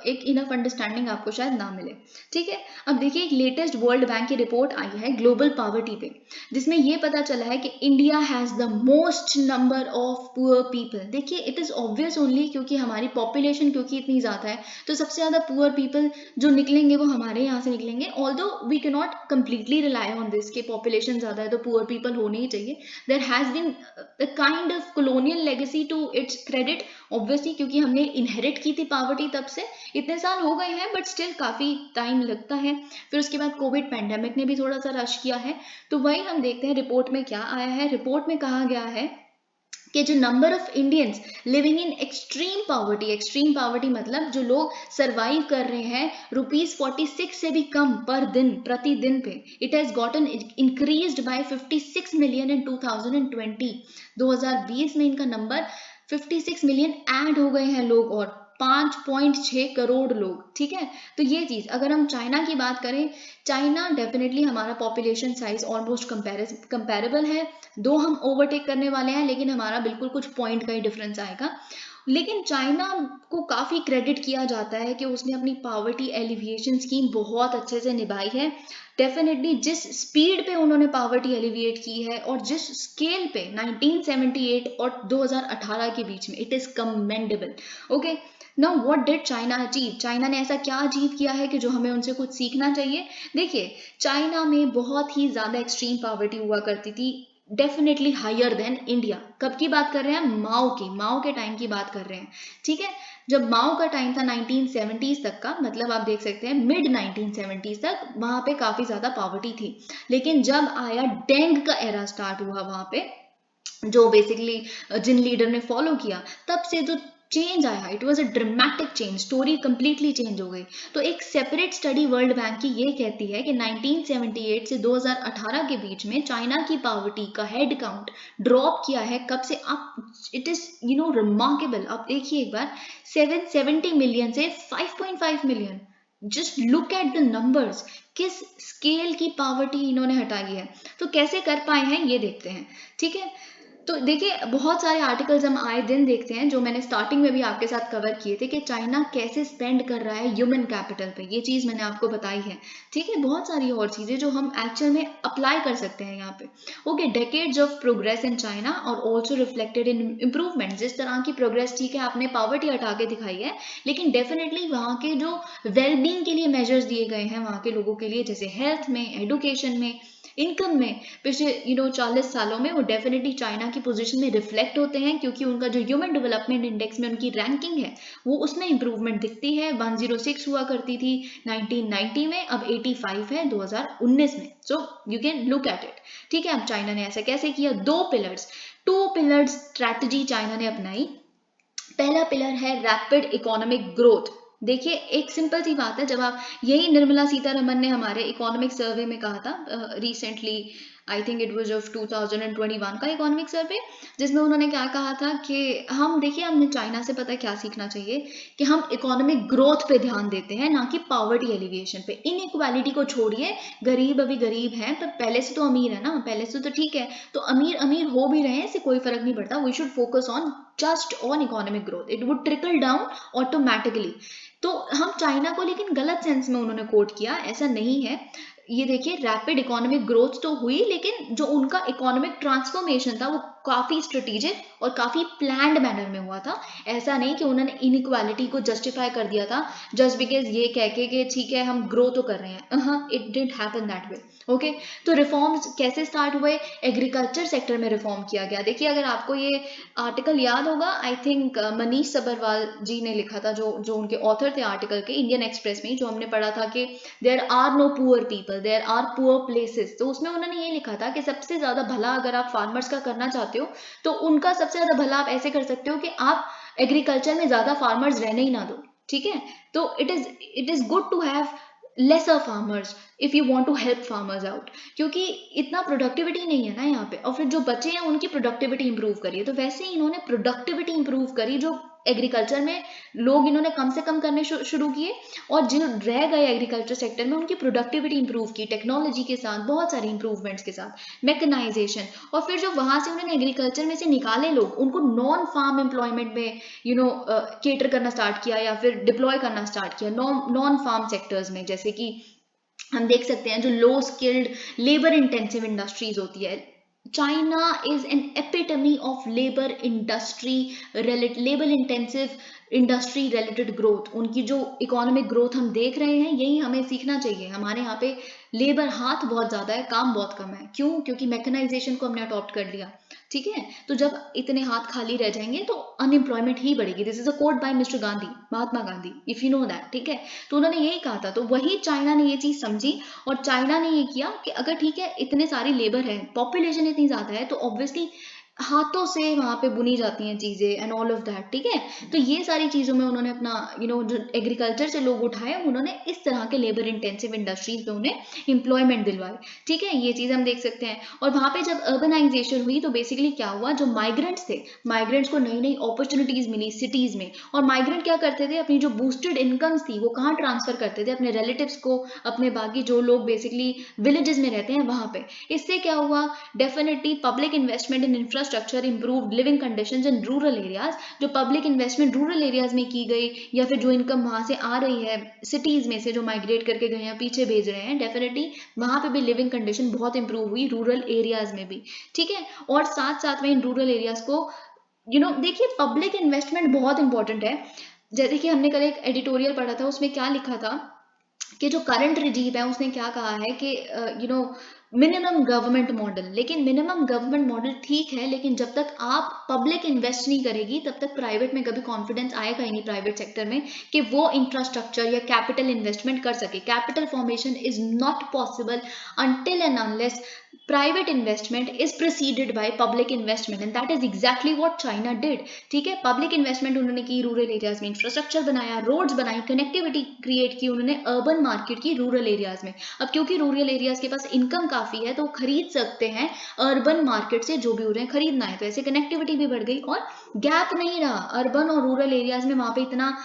एक इनफ अंडरस्टैंडिंग आपको शायद ना मिले, ठीक है। अब देखिए एक लेटेस्ट वर्ल्ड बैंक की रिपोर्ट आई है ग्लोबल पॉवर्टी पे, जिसमें ये पता चला है कि India has the most number of poor people. देखिए इट इज ऑब्वियस ओनली, क्योंकि हमारी पॉपुलेशन क्योंकि इतनी ज्यादा है, तो सबसे ज्यादा पुअर पीपल जो निकलेंगे वो हमारे यहाँ से निकलेंगे। Although we can not completely rely on this कि पॉपुलेशन ज्यादा है तो पुअर पीपल होने ही चाहिए। There has been the kind of colonial legacy to its credit, obviously, क्योंकि हमने इनहेरिट की थी पॉवर्टी, तब से इतने साल हो गए हैं, बट स्टिल काफी टाइम लगता है। फिर उसके बाद कोविड पैंडेमिक ने भी थोड़ा सा रश किया है। तो वही हम देखते हैं रिपोर्ट में क्या आया है। रिपोर्ट में कहा गया है कि जो number of Indians living in extreme poverty मतलब जो लोग सरवाइव कर रहे हैं ₹46 से भी कम पर दिन, प्रतिदिन पे, it has gotten increased by 56 million in 2020। 2020 में इनका नंबर 56 मिलियन ऐड हो गए हैं लोग, और 5.6 करोड़ लोग, ठीक है। तो ये चीज, अगर हम चाइना की बात करें, चाइना डेफिनेटली हमारा पॉपुलेशन साइज ऑलमोस्ट कंपेरेबल है, दो हम ओवरटेक करने वाले हैं, लेकिन हमारा बिल्कुल कुछ पॉइंट का ही डिफरेंस आएगा। लेकिन चाइना को काफी क्रेडिट किया जाता है कि उसने अपनी पॉवर्टी एलिविएशन स्कीम बहुत अच्छे से निभाई है। डेफिनेटली जिस स्पीड पे उन्होंने पॉवर्टी एलिविएट की है और जिस स्केल पे 1978 और 2018 के बीच में, it is commendable. Okay, now what did China achieve, China ने ऐसा क्या अचीव किया है कि जो हमें उनसे कुछ सीखना चाहिए। देखिए चाइना में बहुत ही ज्यादा एक्सट्रीम पॉवर्टी हुआ करती थी, डेफिनेटली हायर देन इंडिया। कब की बात कर रहे हैं, माओ के टाइम की बात कर रहे हैं, ठीक है। जब माओ का टाइम था 1970s तक का, मतलब आप देख सकते हैं मिड 1970s तक, वहां पे काफी ज्यादा पॉवर्टी थी। लेकिन जब आया डेंग का एरा स्टार्ट हुआ वहां पे, जो बेसिकली जिन लीडर ने फॉलो किया, तब से जो चेंज आया, it was a dramatic change, story completely change हो गई। तो एक सेपरेट स्टडी वर्ल्ड बैंक की ये कहती है कि 1978 से 2018 के बीच में चाइना की पॉवर्टी का हेड काउंट ड्रॉप किया है। कब से, आप इट इज रिमार्केबल। आप देखिए एक बार, 770 मिलियन से 5.5 million. Just look at the numbers, किस स्केल की पॉवर्टी इन्होंने हटाई है। तो कैसे कर पाए हैं ये देखते हैं, ठीक है। तो देखिए बहुत सारे आर्टिकल्स हम आए दिन देखते हैं, जो मैंने स्टार्टिंग में भी आपके साथ कवर किए थे कि चाइना कैसे स्पेंड कर रहा है ह्यूमन कैपिटल पे, ये चीज मैंने आपको बताई है, ठीक है। बहुत सारी और चीजें जो हम एक्चुअल में अप्लाई कर सकते हैं यहाँ पे। Okay, decades of progress in China और ऑल्सो रिफ्लेक्टेड इन इम्प्रूवमेंट। जिस तरह की प्रोग्रेस, ठीक है, आपने पॉवर्टी हटा के दिखाई है, लेकिन डेफिनेटली वहाँ के जो वेलबींग के लिए मेजर्स दिए गए हैं वहाँ के लोगों के लिए, जैसे हेल्थ में, एडुकेशन में, इनकम में, पिछले 40 सालों में, वो डेफिनेटली चाइना की पोजीशन में रिफ्लेक्ट होते हैं, क्योंकि उनका जो ह्यूमन डेवलपमेंट इंडेक्स में उनकी रैंकिंग है वो उसमें इंप्रूवमेंट दिखती है। 106 हुआ करती थी 1990 में, अब 85 है 2019 में। So you can look at it, ठीक है। अब चाइना ने ऐसा कैसे किया, टू पिलर्स स्ट्रैटेजी चाइना ने अपनाई। पहला पिलर है रैपिड इकोनॉमिक ग्रोथ। देखिए एक सिंपल सी बात है, जब आप, यही निर्मला सीतारमन ने हमारे इकोनॉमिक सर्वे में कहा था recently, I think it was of 2021 का इकोनॉमिक सर्वे, जिसमें उन्होंने क्या कहा था कि हम, देखिए हमने चाइना से पता है क्या सीखना चाहिए, कि हम इकोनॉमिक ग्रोथ पे ध्यान देते हैं, ना कि पॉवर्टी एलिविएशन पे। इनइक्वालिटी को छोड़िए, गरीब अभी गरीब हैं, पर पहले से तो अमीर है ना, पहले से तो ठीक है, तो अमीर अमीर हो भी रहे हैं, इससे कोई फर्क नहीं पड़ता। We should focus on just on economic growth, it would trickle down automatically. तो हम चाइना को लेकिन गलत सेंस में उन्होंने कोट किया, ऐसा नहीं है। ये देखिए, रैपिड इकोनॉमिक ग्रोथ तो हुई, लेकिन जो उनका इकोनॉमिक ट्रांसफॉर्मेशन था वो काफी स्ट्रेटेजिक और काफी प्लान्ड मैनर में हुआ था। ऐसा नहीं कि उन्होंने इनइक्वालिटी को जस्टिफाई कर दिया था जस्ट बिकॉज ये कह के कि ठीक है हम ग्रो तो कर रहे हैं। हाँ, it didn't happen that way. Okay, तो रिफॉर्म्स कैसे स्टार्ट हुए? एग्रीकल्चर सेक्टर में रिफॉर्म किया गया। देखिए, अगर आपको ये आर्टिकल याद होगा, आई थिंक मनीष सबरवाल जी ने लिखा था, जो उनके ऑथर थे आर्टिकल के, इंडियन एक्सप्रेस में, जो हमने पढ़ा था कि there are no poor people, there are poor places. तो उसमें उन्होंने ये लिखा था कि सबसे ज्यादा भला अगर आप फार्मर्स का करना चाहते हो तो उनका सबसे ज्यादा भला आप ऐसे कर सकते हो कि आप एग्रीकल्चर में ज्यादा फार्मर्स रहने ही ना दो। ठीक है, तो it is good to have lesser farmers if you want to help farmers out, क्योंकि इतना प्रोडक्टिविटी नहीं है ना यहाँ पे, और फिर जो बचे हैं उनकी प्रोडक्टिविटी इंप्रूव करिए। तो वैसे ही इन्होंने प्रोडक्टिविटी इंप्रूव करी, जो एग्रीकल्चर में लोग इन्होंने कम से कम करने शुरू किए, और जो रह गए एग्रीकल्चर सेक्टर में उनकी प्रोडक्टिविटी इंप्रूव की टेक्नोलॉजी के साथ, बहुत सारे इंप्रूवमेंट्स के साथ, मैकेनाइजेशन। और फिर जो वहां से उन्होंने एग्रीकल्चर में से निकाले लोग, उनको नॉन फार्म एम्प्लॉयमेंट में केटर करना स्टार्ट किया या फिर डिप्लॉय करना स्टार्ट किया नॉन फार्म सेक्टर्स में। जैसे कि हम देख सकते हैं जो लो स्किल्ड लेबर इंटेंसिव इंडस्ट्रीज होती है, China is an epitome of labour industry labour intensive industry related growth. उनकी जो इकोनॉमिक ग्रोथ हम देख रहे हैं, यही हमें सीखना चाहिए। हमारे यहाँ पे लेबर हाथ बहुत ज्यादा है, काम बहुत कम है। क्यों? क्योंकि मैकेनाइजेशन को हमने अडॉप्ट कर लिया। ठीक है, तो जब इतने हाथ खाली रह जाएंगे तो अनएम्प्लॉयमेंट ही बढ़ेगी। This is a quote by mister Gandhi, Mahatma Gandhi, if you know that. ठीक है, तो उन्होंने यही कहा था। तो वही चाइना ने ये चीज समझी, और चाइना ने ये किया कि अगर ठीक है इतने सारी लेबर है, पॉपुलेशन इतनी ज्यादा है, तो ऑब्वियसली हाथों से वहां पे बुनी जाती हैं चीजें एंड ऑल ऑफ दैट। ठीक है, तो ये सारी चीजों में उन्होंने अपना जो एग्रीकल्चर से लोग उठाए, उन्होंने इस तरह के लेबर इंटेंसिव इंडस्ट्रीज में उन्हें एम्प्लॉयमेंट दिलवाई। ठीक है, ये चीज हम देख सकते हैं। और वहां पे जब अर्बनाइजेशन हुई तो बेसिकली क्या हुआ, जो माइग्रेंट्स थे, माइग्रेंट्स को नई नई अपॉर्चुनिटीज मिली सिटीज में। और माइग्रेंट क्या करते थे, अपनी जो बूस्टेड इनकम्स थी वो कहाँ ट्रांसफर करते थे? अपने रिलेटिव्स को, अपने बाकी जो लोग बेसिकली विलेजेस में रहते हैं वहां पे। इससे क्या हुआ, definitely public investment in infrastructure, improved living conditions in rural areas. जो पब्लिक इन्वेस्टमेंट रूरल एरियाज में की गई, या फिर जो इनकम वहां से आ रही है सिटीज में से, जो माइग्रेट करके गए हैं, पीछे भेज रहे हैं, डेफिनेटली वहां पे भी लिविंग कंडीशन बहुत इंप्रूव हुई, रूरल एरियाज में भी। ठीक है, और साथ साथ में इन रूरल एरियाज को देखिए, पब्लिक इन्वेस्टमेंट बहुत इंपॉर्टेंट है। जैसे कि हमने कल एक एडिटोरियल पढ़ा था, उसमें क्या लिखा था कि जो करंट रिजीम है उसने क्या कहा है कि मिनिमम गवर्नमेंट मॉडल। लेकिन मिनिमम गवर्नमेंट मॉडल ठीक है, लेकिन जब तक आप पब्लिक इन्वेस्ट नहीं करेगी तब तक प्राइवेट में कभी कॉन्फिडेंस आएगा ही नहीं, प्राइवेट सेक्टर में, कि वो इंफ्रास्ट्रक्चर या कैपिटल इन्वेस्टमेंट कर सके। Capital formation is not possible until and unless private investment is preceded by public investment, and that is exactly what China did। ठीक है, पब्लिक इन्वेस्टमेंट उन्होंने की, रूरल एरियाज में इंफ्रास्ट्रक्चर बनाया, रोड्स बनाई, कनेक्टिविटी क्रिएट की उन्होंने, अर्बन मार्केट की रूरल एरियाज में। अब क्योंकि रूरल एरियाज के पास इनकम काफी है तो खरीद सकते हैं अर्बन मार्केट से, जो भी उन्हें खरीदना है, तो ऐसे कनेक्टिविटी भी बढ़ गई और गैप नहीं रहा अर्बन और रूरल एरियाज में। वहां पे इतना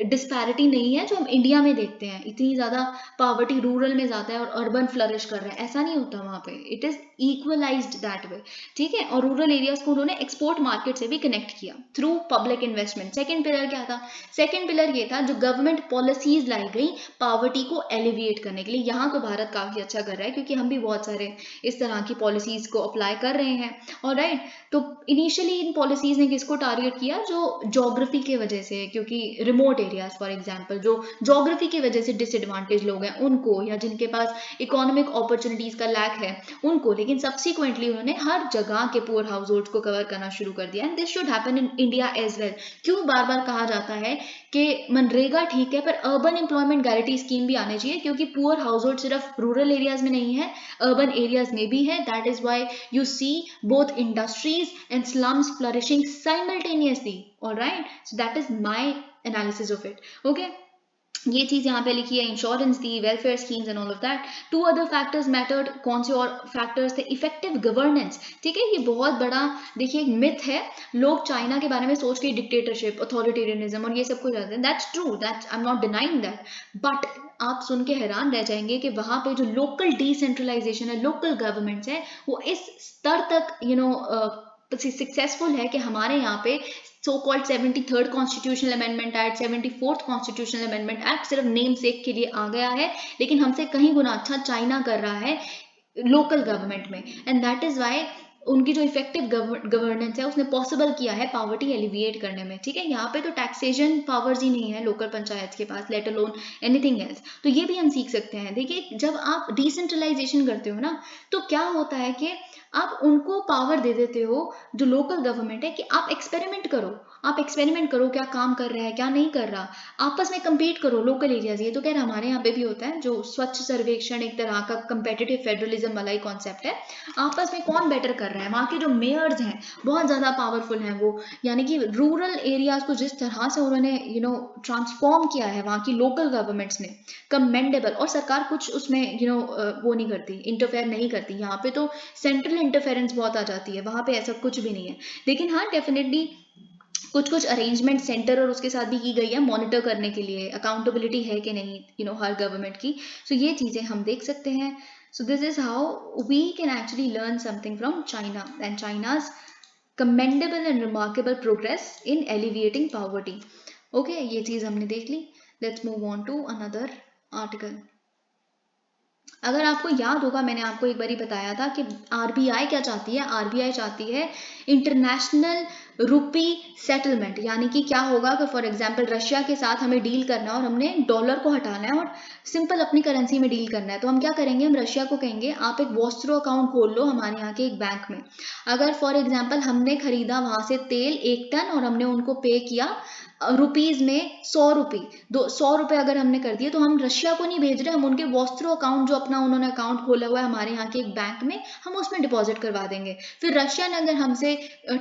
डिस्पैरिटी नहीं है जो हम इंडिया में देखते हैं, इतनी ज्यादा पॉवर्टी रूरल में ज्यादा है और अर्बन फ्लरिश कर रहा है, ऐसा नहीं होता वहां पे। It is equalised that way. ठीक है, और रूरल एरियाज को उन्होंने एक्सपोर्ट मार्केट से भी कनेक्ट किया through public investment. Second pillar क्या था? सेकंड पिलर ये था, जो गवर्नमेंट पॉलिसीज लाई गई पॉवर्टी को एलिविएट करने के लिए। यहाँ तो भारत काफी अच्छा कर रहा है, क्योंकि हम भी बहुत सारे इस तरह की पॉलिसीज को अप्लाई कर रहे हैं। और राइट, तो इनिशियली इन पॉलिसीज ने किसको टारगेट किया? जो ज्योग्राफी की वजह से, क्योंकि रिमोट एरियाज फॉर एग्जांपल, जो ज्योग्राफी की वजह से डिसएडवांटेज लोग हैं उनको, या जिनके पास इकोनॉमिक अपॉर्चुनिटीज का लैक है उनको। लेकिन सब्सिक्वेंटली उन्होंने हर जगह के पुअर हाउस होल्ड्स को कवर करना शुरू कर दिया। And this should happen in India as well. क्यों बार बार कहा जाता है कि मनरेगा ठीक है, पर अर्बन एम्प्लॉयमेंट गारंटी स्कीम भी आनी चाहिए, क्योंकि पुअर हाउस होल्ड सिर्फ रूरल एरियाज में नहीं है, अर्बन एरियाज में भी है। That is why you see both industries and slums flourishing simultaneously। all right, so that is my analysis of it। okay, ये चीज यहाँ पे लिखी है, इंश्योरेंस दी, welfare schemes and all of that. Two other factors mattered. कौन से और फैक्टर्स थे? Effective governance. ठीक है, ये बहुत बड़ा देखिए एक मिथ है, लोग चाइना के बारे में सोच के डिक्टेटरशिप, अथॉरिटेरियनिज्म और ये सब कुछ जाते हैं। That's true, that's I am not denying that, but आप सुन के हैरान रह जाएंगे कि वहां पे जो लोकल डिसेंट्रलाइजेशन है, लोकल गवर्नमेंट्स है, वो इस स्तर तक सक्सेसफुल है कि हमारे यहाँ पे so called 73rd constitutional amendment act, 74th constitutional amendment act सिर्फ नेम सेक के लिए आ गया है, लेकिन हमसे कहीं गुना अच्छा चाइना कर रहा है लोकल गवर्नमेंट में। एंड दैट इज वाई उनकी जो इफेक्टिव गवर्नेंस है उसने पॉसिबल किया है पॉवर्टी एलिविएट करने में। ठीक है, यहाँ पे तो टैक्सेशन पावर्स ही नहीं है लोकल पंचायत के पास, लेट अलोन एनीथिंग एल्स। तो ये भी हम सीख सकते हैं। देखिए, जब आप डिसेंट्रलाइजेशन करते हो ना, तो क्या होता है कि आप उनको पावर दे देते हो, जो लोकल गवर्नमेंट है, कि आप एक्सपेरिमेंट करो, आप एक्सपेरिमेंट करो क्या काम कर रहा है क्या नहीं कर रहा, आपस में compete करो लोकल एरियाज। ये तो खैर हमारे यहाँ पे भी होता है, जो स्वच्छ सर्वेक्षण एक तरह का कंपेटिटिव फेडरलिज्म वाला ही कॉन्सेप्ट है। आपस में कौन बेटर कर रहा है, वहाँ के जो मेयर्स हैं बहुत ज़्यादा पावरफुल हैं वो, यानी कि रूरल एरियाज को जिस तरह से उन्होंने ट्रांसफॉर्म किया है वहाँ की लोकल गवर्नमेंट्स ने, कमेंडेबल। और सरकार कुछ उसमें वो नहीं करती, इंटरफेयर नहीं करती। यहाँ पे तो सेंट्रल इंटरफेरेंस बहुत आ जाती है, वहाँ पे ऐसा कुछ भी नहीं है। लेकिन हाँ, डेफिनेटली कुछ कुछ अरेंजमेंट सेंटर और उसके साथ भी की गई है मॉनिटर करने के लिए, अकाउंटेबिलिटी है कि नहीं हर गवर्नमेंट की। सो ये चीज़ें हम देख सकते हैं। So this is how we can actually learn something from China and China's commendable and remarkable progress in alleviating poverty. Okay, ये चीज़ हमने देख ली। Let's move on to another article. अगर आपको याद होगा, मैंने आपको एक बारी बताया था कि आरबीआई क्या चाहती है। आरबीआई चाहती है इंटरनेशनल रुपी सेटलमेंट, यानी कि क्या होगा कि फॉर एग्जांपल रशिया के साथ हमें डील करना है और हमने डॉलर को हटाना है और सिंपल अपनी करेंसी में डील करना है। तो हम क्या करेंगे, हम रशिया को कहेंगे आप एक वॉस्ट्रो अकाउंट खोल लो हमारे यहाँ के एक बैंक में। अगर फॉर एग्जाम्पल हमने खरीदा वहां से तेल 1 टन और हमने उनको पे किया रुपीज में 100 रुपये, 100 रुपये अगर हमने कर दिए, तो हम रशिया को नहीं भेज रहे, हम उनके वॉस्ट्रो अकाउंट जो अपना उन्होंने अकाउंट खोला हुआ है हमारे यहाँ के एक बैंक में, हम उसमें डिपॉजिट करवा देंगे। फिर रशिया ने अगर हमसे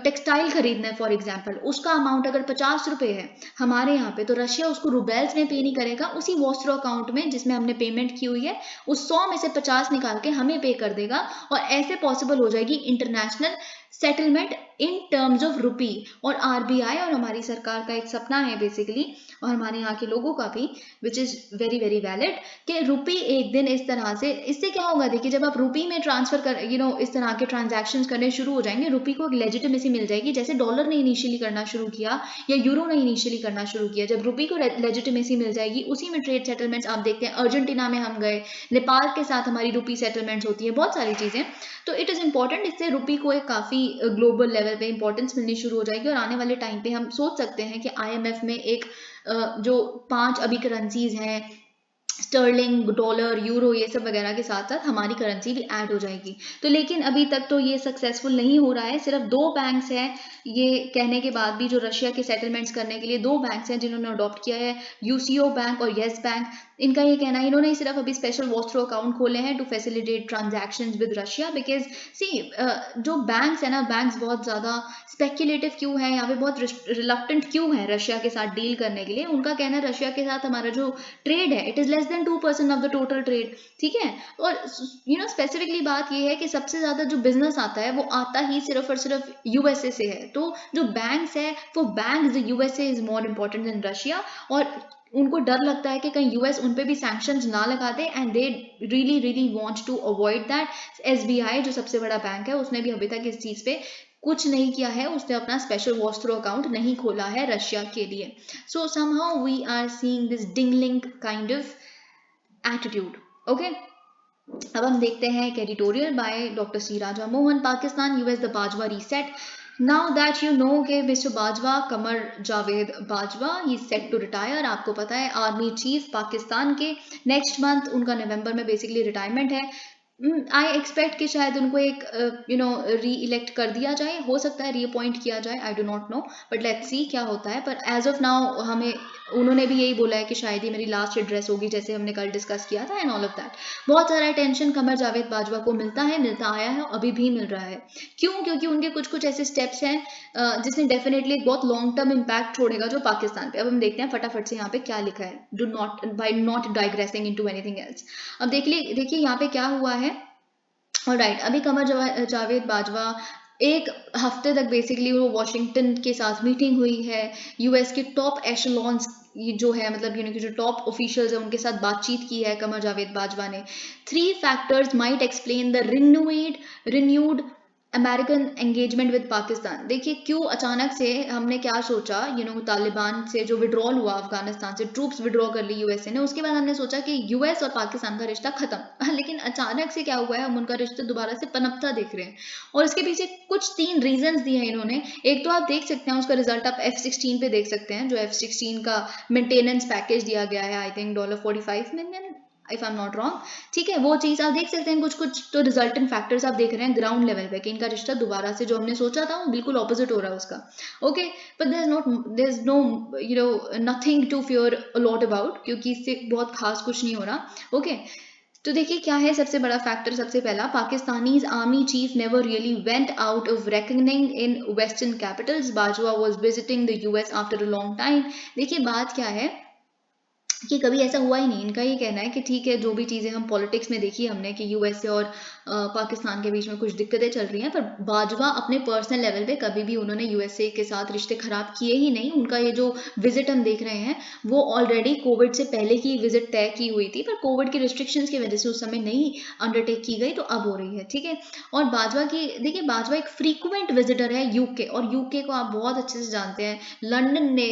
टेक्सटाइल खरीदना है फॉर एग्जाम्पल, उसका अमाउंट अगर 50 रुपये है हमारे यहाँ पे, तो रशिया उसको रूबेल्स में पे नहीं करेगा, उसी वॉस्ट्रो अकाउंट में जिसमें हमने पेमेंट की हुई है उस 100 में से 50 निकाल के हमें पे कर देगा। और ऐसे पॉसिबल हो जाएगी international settlement in terms of rupee. और आरबीआई और हमारी सरकार का एक सपना है बेसिकली, और हमारे यहाँ के लोगों का भी, which is very very valid, कि रुपी एक दिन इस तरह से, इससे क्या होगा, देखिए जब आप रुपी में ट्रांसफर कर इस तरह के ट्रांजैक्शन करने शुरू हो जाएंगे, रुपी को एक लेजिटिमेसी मिल जाएगी। जैसे डॉलर ने इनिशियली करना शुरू किया या यूरो ने इनिशियली करना शुरू किया, जब रुपी को लेजिटिमेसी मिल जाएगी, उसी में ट्रेड सेटलमेंट्स आप देखते हैं। अर्जेंटीना में हम गए, नेपाल के साथ हमारी रुपी सेटलमेंट्स होती है, बहुत सारी चीजें। तो इट इज इंपॉर्टेंट, इससे रुपी को एक काफी ग्लोबल लेवल पे इंपॉर्टेंस मिलनी शुरू हो जाएगी। और आने वाले टाइम पे हम सोच सकते हैं कि आईएमएफ में एक जो 5 अभी करेंसीज हैं, स्टर्लिंग, डॉलर, यूरो, ये सब वगैरह के साथ साथ हमारी करेंसी भी ऐड हो जाएगी। तो लेकिन अभी तक तो ये सक्सेसफुल नहीं हो रहा है। सिर्फ 2 बैंक्स हैं, ये कहने के बाद भी, जो रशिया के सेटलमेंट्स करने के लिए 2 बैंक्स हैं जिन्होंने अडॉप्ट किया है, यूसीओ बैंक और येस बैंक। इनका ये कहना है, इन्होंने सिर्फ अभी स्पेशल वॉस्ट्रो अकाउंट खोले हैं to facilitate transactions with Russia. Because see जो बैंक्स है ना, बैंक्स बहुत ज़्यादा स्पेक्युलेटिव क्यों है, यहाँ पे बहुत रिलक्टेंट क्यों है रशिया के साथ डील करने के लिए। उनका कहना है रशिया के साथ हमारा जो ट्रेड है, it is less than 2% of the total trade. ठीक है, और स्पेसिफिकली बात ये है कि सबसे ज्यादा जो बिजनेस आता है वो आता ही सिर्फ और सिर्फ यूएसए से है। तो जो बैंक्स है वो banks, USA is more important then Russia. और उनको डर लगता है कि कहीं यूएस उन पे भी सैंक्शंस ना लगा दे, and they really really want to avoid that. SBI जो सबसे बड़ा बैंक है, उसने भी अभी तक इस चीज पे कुछ नहीं किया है, उसने अपना स्पेशल वॉस्ट्रो अकाउंट नहीं खोला है रशिया के लिए। So somehow we are seeing this dangling kind of attitude. Okay, अब हम देखते हैं एक editorial by doctor C Raja Mohan, Pakistan US the Bajwa reset. Now that you know के mister Bajwa, Qamar Javed Bajwa, he set to retire. आपको पता है आर्मी चीफ पाकिस्तान के, नेक्स्ट मंथ उनका नवंबर में बेसिकली रिटायरमेंट है। आई एक्सपेक्ट कि शायद उनको एक री इलेक्ट कर दिया जाए, हो सकता है रीअपॉइंट किया जाए, I do not know, but let's see क्या होता है। पर एज ऑफ नाउ हमें, उन्होंने भी यही बोला है कि शायद ही मेरी लास्ट एड्रेस होगी, जैसे हमने कल डिस्कस किया था, एंड ऑल ऑफ दैट। बहुत सारा अटेंशन कमर जावेद बाजवा को मिलता है, मिलता आया है, अभी भी मिल रहा है। क्यों? क्योंकि उनके कुछ कुछ ऐसे स्टेप्स हैं जिसने डेफिनेटली एक बहुत लॉन्ग टर्म इम्पैक्ट छोड़ेगा जो पाकिस्तान पे। अब हम देखते हैं फटाफट से यहाँ पे क्या लिखा है, do not, by not digressing into anything else. अब देखिए यहाँ पे क्या हुआ है। ऑलराइट, अभी कमर जावेद बाजवा, एक हफ्ते तक बेसिकली वो वॉशिंगटन के साथ मीटिंग हुई है, यूएस के टॉप एशलॉन्स जो है, मतलब कि जो टॉप ऑफिशियल्स है, उनके साथ बातचीत की है कमर जावेद बाजवा ने। 3 factors might explain the renewed American engagement with Pakistan, देखिए क्यों अचानक से हमने क्या सोचा, तालिबान से जो विड्रॉल हुआ अफगानिस्तान से, ट्रूप्स विड्रॉ कर ली यूएसए ने, उसके बाद हमने सोचा कि यूएस और पाकिस्तान का रिश्ता खत्म लेकिन अचानक से क्या हुआ है, हम उनका रिश्ता दोबारा से पनपता देख रहे हैं। और इसके पीछे कुछ 3 रीजंस दिए हैं इन्होंने। एक तो आप देख सकते हैं उसका रिजल्ट आप F-16 पे देख सकते हैं, जो F-16 का मेंटेनेंस पैकेज दिया गया है, I think $45 million, if I am not wrong. ठीक है, वो चीज आप देख सकते हैं। कुछ कुछ तो रिजल्टेंट फैक्टर्स आप देख रहे हैं ग्राउंड लेवल पे कि इनका रिश्ता दोबारा से जो हमने सोचा था वो बिल्कुल ऑपोजिट हो रहा है उसका। Okay, but there is no nothing to fear a lot about, क्योंकि इससे बहुत खास कुछ नहीं हो रहा। ओके, तो देखिए क्या है सबसे बड़ा फैक्टर। सबसे पहला, Pakistanis army chief never really went out of reckoning in western Capitals, Bajwa was visiting the US after a long time. देखिए बात क्या है कि कभी ऐसा हुआ ही नहीं। इनका ये कहना है कि ठीक है, जो भी चीज़ें हम पॉलिटिक्स में देखी हमने कि यूएसए और पाकिस्तान के बीच में कुछ दिक्कतें चल रही हैं, पर बाजवा अपने पर्सनल लेवल पे कभी भी उन्होंने यूएसए के साथ रिश्ते खराब किए ही नहीं। उनका ये जो विजिट हम देख रहे हैं वो ऑलरेडी कोविड से पहले की विजिट तय की हुई थी, पर कोविड के रिस्ट्रिक्शंस की वजह से उस समय नहीं अंडरटेक की गई, तो अब हो रही है। ठीक है, और बाजवा की देखिए, बाजवा एक फ्रीक्वेंट विजिटर है यूके, और यूके को आप बहुत अच्छे से जानते हैं, लंदन ने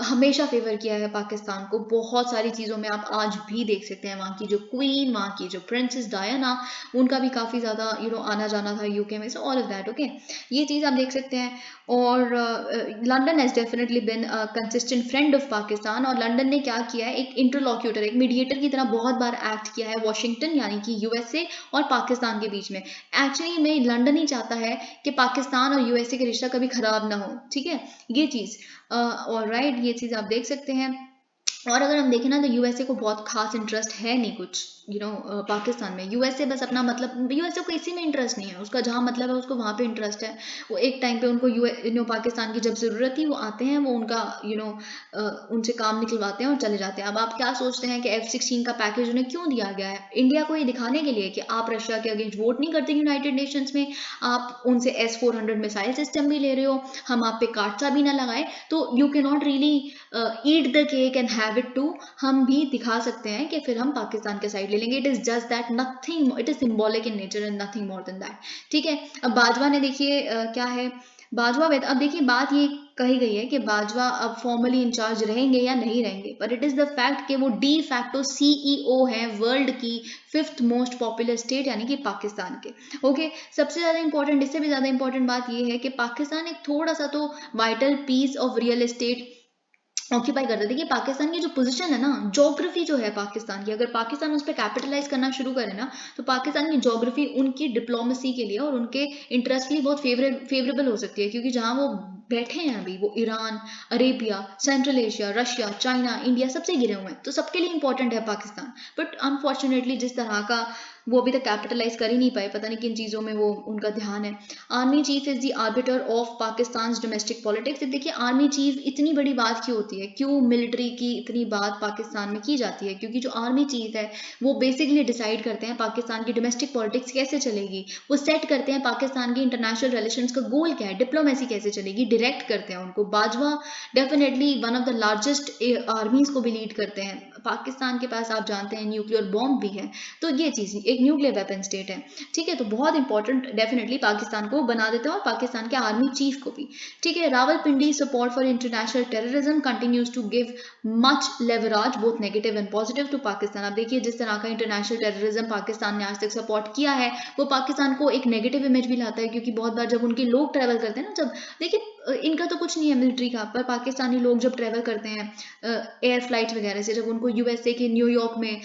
हमेशा फेवर किया है पाकिस्तान को बहुत सारी चीज़ों में। आप आज भी देख सकते हैं वहाँ की जो क्वीन, वहाँ की जो प्रिंसेस डायना, उनका भी काफ़ी ज़्यादा आना जाना था यूके में, so all of that. Okay, ये चीज़ आप देख सकते हैं। और London has definitely been a consistent friend of Pakistan, और लंदन ने क्या किया है, एक इंटरलॉक्यूटर, एक मीडिएटर की तरह बहुत बार एक्ट किया है वॉशिंगटन यानी कि यूएसए और पाकिस्तान के बीच में। एक्चुअली में लंदन ही चाहता है कि पाकिस्तान और यूएसए का रिश्ता कभी खराब ना हो। ठीक है, ये चीज़ और राइट, ये चीज़ आप देख सकते हैं। और अगर हम देखें ना, तो यूएसए को बहुत खास इंटरेस्ट है नहीं कुछ पाकिस्तान में। यूएसए बस अपना मतलब, यूएसए को इसी में इंटरेस्ट नहीं है, उसका जहाँ मतलब है उसको वहाँ पे इंटरेस्ट है। वो एक टाइम पे उनको पाकिस्तान की जब ज़रूरत थी वो आते हैं, वो उनका उनसे काम निकलवाते हैं और चले जाते हैं। अब आप क्या सोचते हैं कि F-16 का पैकेज उन्हें क्यों दिया गया है? इंडिया को ये दिखाने के लिए कि आप रशिया के अगेंस्ट वोट नहीं करते यूनाइटेड नेशंस में, आप उनसे S-400 मिसाइल सिस्टम भी ले रहे हो, हम आप पे काटसा भी ना लगाए, तो you cannot really eat the cake and have it too. हम भी दिखा सकते हैं कि फिर हम पाकिस्तान के साइड ले लेंगे। It is just that, nothing, it is symbolic in nature and nothing more than that. ठीक है, अब बाजवा ने देखिए क्या है, बाजवा वेद, अब देखिए बात ये कही गई है कि बाजवा अब फॉर्मली इंचार्ज रहेंगे या नहीं रहेंगे, पर इट इज द फैक्ट कि वो डी फैक्टो सीईओ हैं वर्ल्ड की 5th मोस्ट पॉपुलर स्टेट यानी कि पाकिस्तान के। ओके, सबसे ज्यादा इंपॉर्टेंट, इससे भी ज्यादा इंपॉर्टेंट बात ये है कि पाकिस्तान एक थोड़ा सा तो vital piece of real estate occupy करता है। देखिए पाकिस्तान की जो पोजीशन है ना, ज्योग्राफी जो है पाकिस्तान की, अगर पाकिस्तान उस पर कैपिटलाइज करना शुरू करे ना, तो पाकिस्तान की ज्योग्राफी उनकी डिप्लोमेसी के लिए और उनके इंटरेस्ट के लिए बहुत फेवरेबल हो सकती है, क्योंकि जहाँ वो बैठे हैं अभी, वो Iran, Arabia, central Asia, Russia, China, India सबसे घिरे हुए हैं, तो सबके लिए इंपॉर्टेंट है पाकिस्तान। बट अनफॉर्चुनेटली जिस तरह का वो अभी तक कैपिटलाइज कर ही नहीं पाए, पता नहीं किन चीज़ों में वो उनका ध्यान है। Army chief is the arbiter of Pakistan domestic politics. देखिए आर्मी चीफ इतनी बड़ी बात क्यों होती है, क्यों मिलिट्री की इतनी बात पाकिस्तान में की जाती है, क्योंकि जो आर्मी चीफ है वो बेसिकली डिसाइड करते हैं पाकिस्तान की डोमेस्टिक पॉलिटिक्स कैसे चलेगी, वो सेट करते हैं पाकिस्तान की इंटरनेशनल रिलेशंस का गोल क्या है, डिप्लोमेसी कैसे चलेगी, डायरेक्ट करते हैं उनको। Bajwa definitely one of the largest आर्मीज को भी लीड करते हैं। पाकिस्तान के पास आप जानते हैं न्यूक्लियर बॉम्ब भी है, तो ये चीज़ एक न्यूक्लियर वेपन स्टेट है। ठीक है, तो बहुत इंपॉर्टेंट डेफिनेटली पाकिस्तान को बना देते हैं और पाकिस्तान के आर्मी चीफ को भी। ठीक है, Rawalpindi support for international terrorism continues to give much leverage both negative and positive to Pakistan. अब देखिए जिस तरह का इंटरनेशनल टेररिज्म पाकिस्तान ने आज तक सपोर्ट किया है, वो पाकिस्तान को एक नेगेटिव इमेज भी लाता है, क्योंकि बहुत बार जब उनके लोग ट्रैवल करते हैं ना, जब देखिए इनका तो कुछ नहीं है मिलिट्री का, पर पाकिस्तानी लोग जब ट्रैवल करते हैं एयर फ्लाइट वगैरह से, जब उनको यूएसए के न्यूयॉर्क में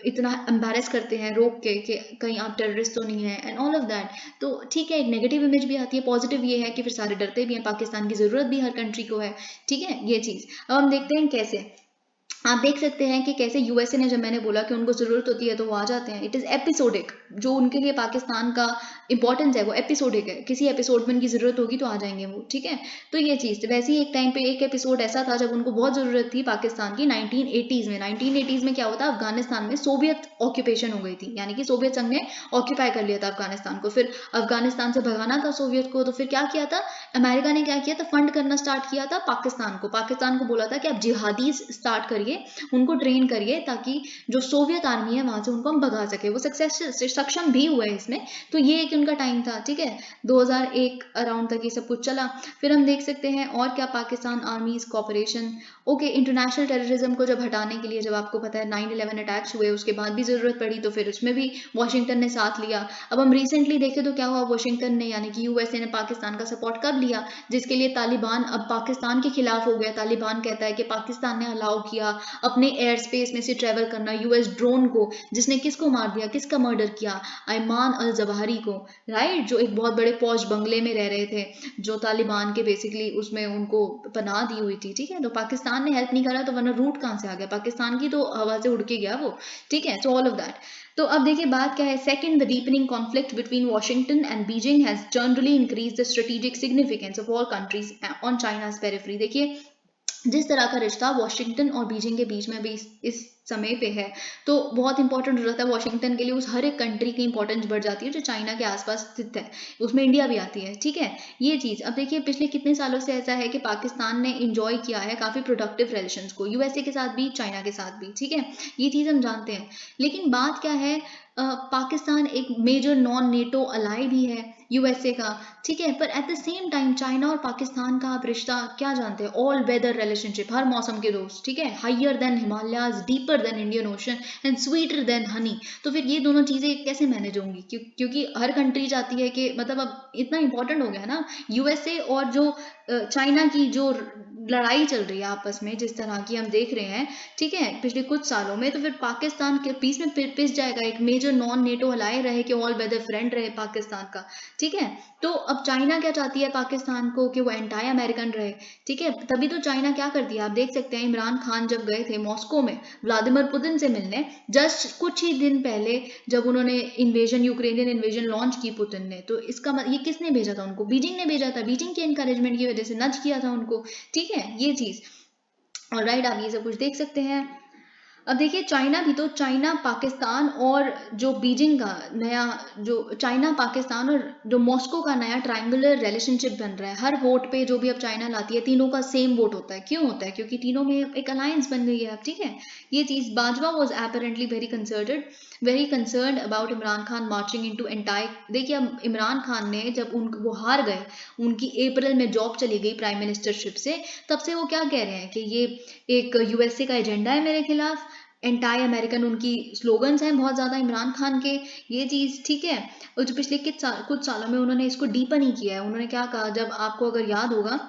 इतना एम्बेरस करते हैं रोक के कि कहीं आप टेररिस्ट तो नहीं है एंड ऑल ऑफ दैट, तो ठीक है एक नेगेटिव इमेज भी आती है। पॉजिटिव ये है कि फिर सारे डरते भी हैं, पाकिस्तान की ज़रूरत भी हर कंट्री को है। ठीक है, ये चीज़ अब हम देखते हैं कैसे। आप देख सकते हैं कि कैसे यूएसए ने, जब मैंने बोला कि उनको ज़रूरत होती है तो वो आ जाते हैं। इट इज़ एपिसोडिक, जो उनके लिए पाकिस्तान का इंपॉर्टेंस है वो एपिसोडिक है, किसी एपिसोड में उनकी ज़रूरत होगी तो आ जाएंगे वो। ठीक है, तो ये चीज़ वैसे ही एक टाइम पे एक एपिसोड ऐसा था जब उनको बहुत ज़रूरत थी पाकिस्तान की 1980s में। 1980s में क्या होता, अफगानिस्तान में सोवियत ऑक्यूपेशन हो गई थी, यानी कि सोवियत संघ ने ऑक्यूपाई कर लिया था अफगानिस्तान को। फिर अफगानिस्तान से भगाना था सोवियत को, तो फिर क्या किया था अमेरिका ने, क्या किया था, फंड करना स्टार्ट किया था पाकिस्तान को बोला था कि आप जिहादीज स्टार्ट करिए, उनको ट्रेन करिए, ताकि जो सोवियत आर्मी है वहां से उनको हम भगा सके। वो सक्सेस सक्षम भी हुए इसमें, तो ये एक उनका टाइम था, ठीक है, 2001 अराउंड तक ये सब कुछ चला। फिर हम देख सकते हैं और क्या, Pakistan army's cooperation, okay, international terrorism को जब हटाने के लिए, जब आपको पता है 9/11 अटैक्स हुए, उसके बाद भी जरूरत पड़ी तो फिर उसमें भी वाशिंगटन ने साथ लिया। अब हम रिसेंटली देखें तो क्या हुआ, वाशिंगटन ने यानी कि यूएसए ने पाकिस्तान का सपोर्ट कब लिया, जिसके लिए तालिबान अब पाकिस्तान के खिलाफ हो गया। तालिबान कहता है कि पाकिस्तान ने अलाउ किया अपने एयर स्पेस में से ट्रेवल करना यूएस ड्रोन को, जिसने किसको मार दिया, किसका मर्डर किया, अयमान अल जवाहिरी को, राइट, जो एक बहुत बड़े पौश बंगले में रह रहे थे, जो तालिबान के बेसिकली उसमें उनको पनाह दी हुई थी, ठीक है। तो पाकिस्तान ने हेल्प नहीं करा, तो वरना रूट कहाँ से आ गया, पाकिस्तान की तो हवा से उड़ के गया वो, ठीक है। सो ऑल ऑफ दैट। तो अब देखिए बात क्या है, second, the deepening conflict between Washington and Beijing has generally increase the strategic significance of all countries on China's periphery. देखिए जिस तरह का रिश्ता वॉशिंगटन और बीजिंग के बीच में भी इस समय पे है, तो बहुत इंपॉर्टेंट हो जाता है वॉशिंगटन के लिए, उस हर एक कंट्री की इंपॉर्टेंस बढ़ जाती है जो चाइना के आसपास स्थित है, उसमें इंडिया भी आती है, ठीक है, ये चीज़। अब देखिए पिछले कितने सालों से ऐसा है कि पाकिस्तान ने इंजॉय किया है काफ़ी प्रोडक्टिव रिलेशंस को, यूएसए के साथ भी, चाइना के साथ भी, ठीक है, ये चीज़ हम जानते हैं। लेकिन बात क्या है, पाकिस्तान एक मेजर नॉन नेटो अलाई भी है यूएसए का, ठीक है, पर at the same time China और पाकिस्तान का आप रिश्ता क्या जानते हैं, ऑल वेदर रिलेशनशिप, हर मौसम के दोस्त, ठीक है, higher than Himalayas, deeper than Indian Ocean and sweeter than honey. तो फिर ये दोनों चीज़ें कैसे मैनेज होंगी, क्योंकि हर कंट्री चाहती है कि, मतलब अब इतना इंपॉर्टेंट हो गया है ना यूएसए और जो चाइना की जो लड़ाई चल रही है आपस में, जिस तरह की हम देख रहे हैं, ठीक है, पिछले कुछ सालों में, तो फिर पाकिस्तान के पीस में पिस जाएगा, एक मेजर नॉन नेटो अलाय रहे कि ऑल वेदर फ्रेंड रहे पाकिस्तान का, ठीक है। तो अब चाइना क्या चाहती है पाकिस्तान को कि वो एंटी अमेरिकन रहे, ठीक है, तभी तो चाइना क्या करती है, आप देख सकते हैं इमरान खान जब गए थे मॉस्को में व्लादिमीर पुतिन से मिलने, जस्ट कुछ ही दिन पहले जब उन्होंने इन्वेजन, यूक्रेनियन इन्वेजन लॉन्च की पुतिन ने, तो इसका ये किसने भेजा था उनको, बीजिंग ने भेजा था, बीजिंग के इनकरेजमेंट की वजह से नज किया था उनको, ठीक है, ये चीज। और राइट, आप ये सब कुछ देख सकते हैं। अब देखिए चाइना भी, तो चाइना पाकिस्तान और जो बीजिंग का नया, जो चाइना पाकिस्तान और जो मॉस्को का नया ट्रायंगुलर रिलेशनशिप बन रहा है, हर वोट पे जो भी अब चाइना लाती है तीनों का सेम वोट होता है, क्यों होता है, क्योंकि तीनों में एक अलायंस बन गई है अब, ठीक है, ये चीज। Bajwa was apparently very concerned about Imran Khan marching into entire. देखिए अब इमरान खान ने जब वो हार गए, उनकी अप्रैल में जॉब चली गई प्राइम मिनिस्टरशिप से, तब से वो क्या कह रहे हैं कि ये एक यूएसए का एजेंडा है मेरे खिलाफ, एंटाई अमेरिकन उनकी स्लोगन्स हैं बहुत ज़्यादा इमरान खान के, ये चीज़, ठीक है। और जो पिछले कुछ सालों में उन्होंने इसको डीपन ही किया है। उन्होंने क्या कहा, जब आपको अगर याद होगा,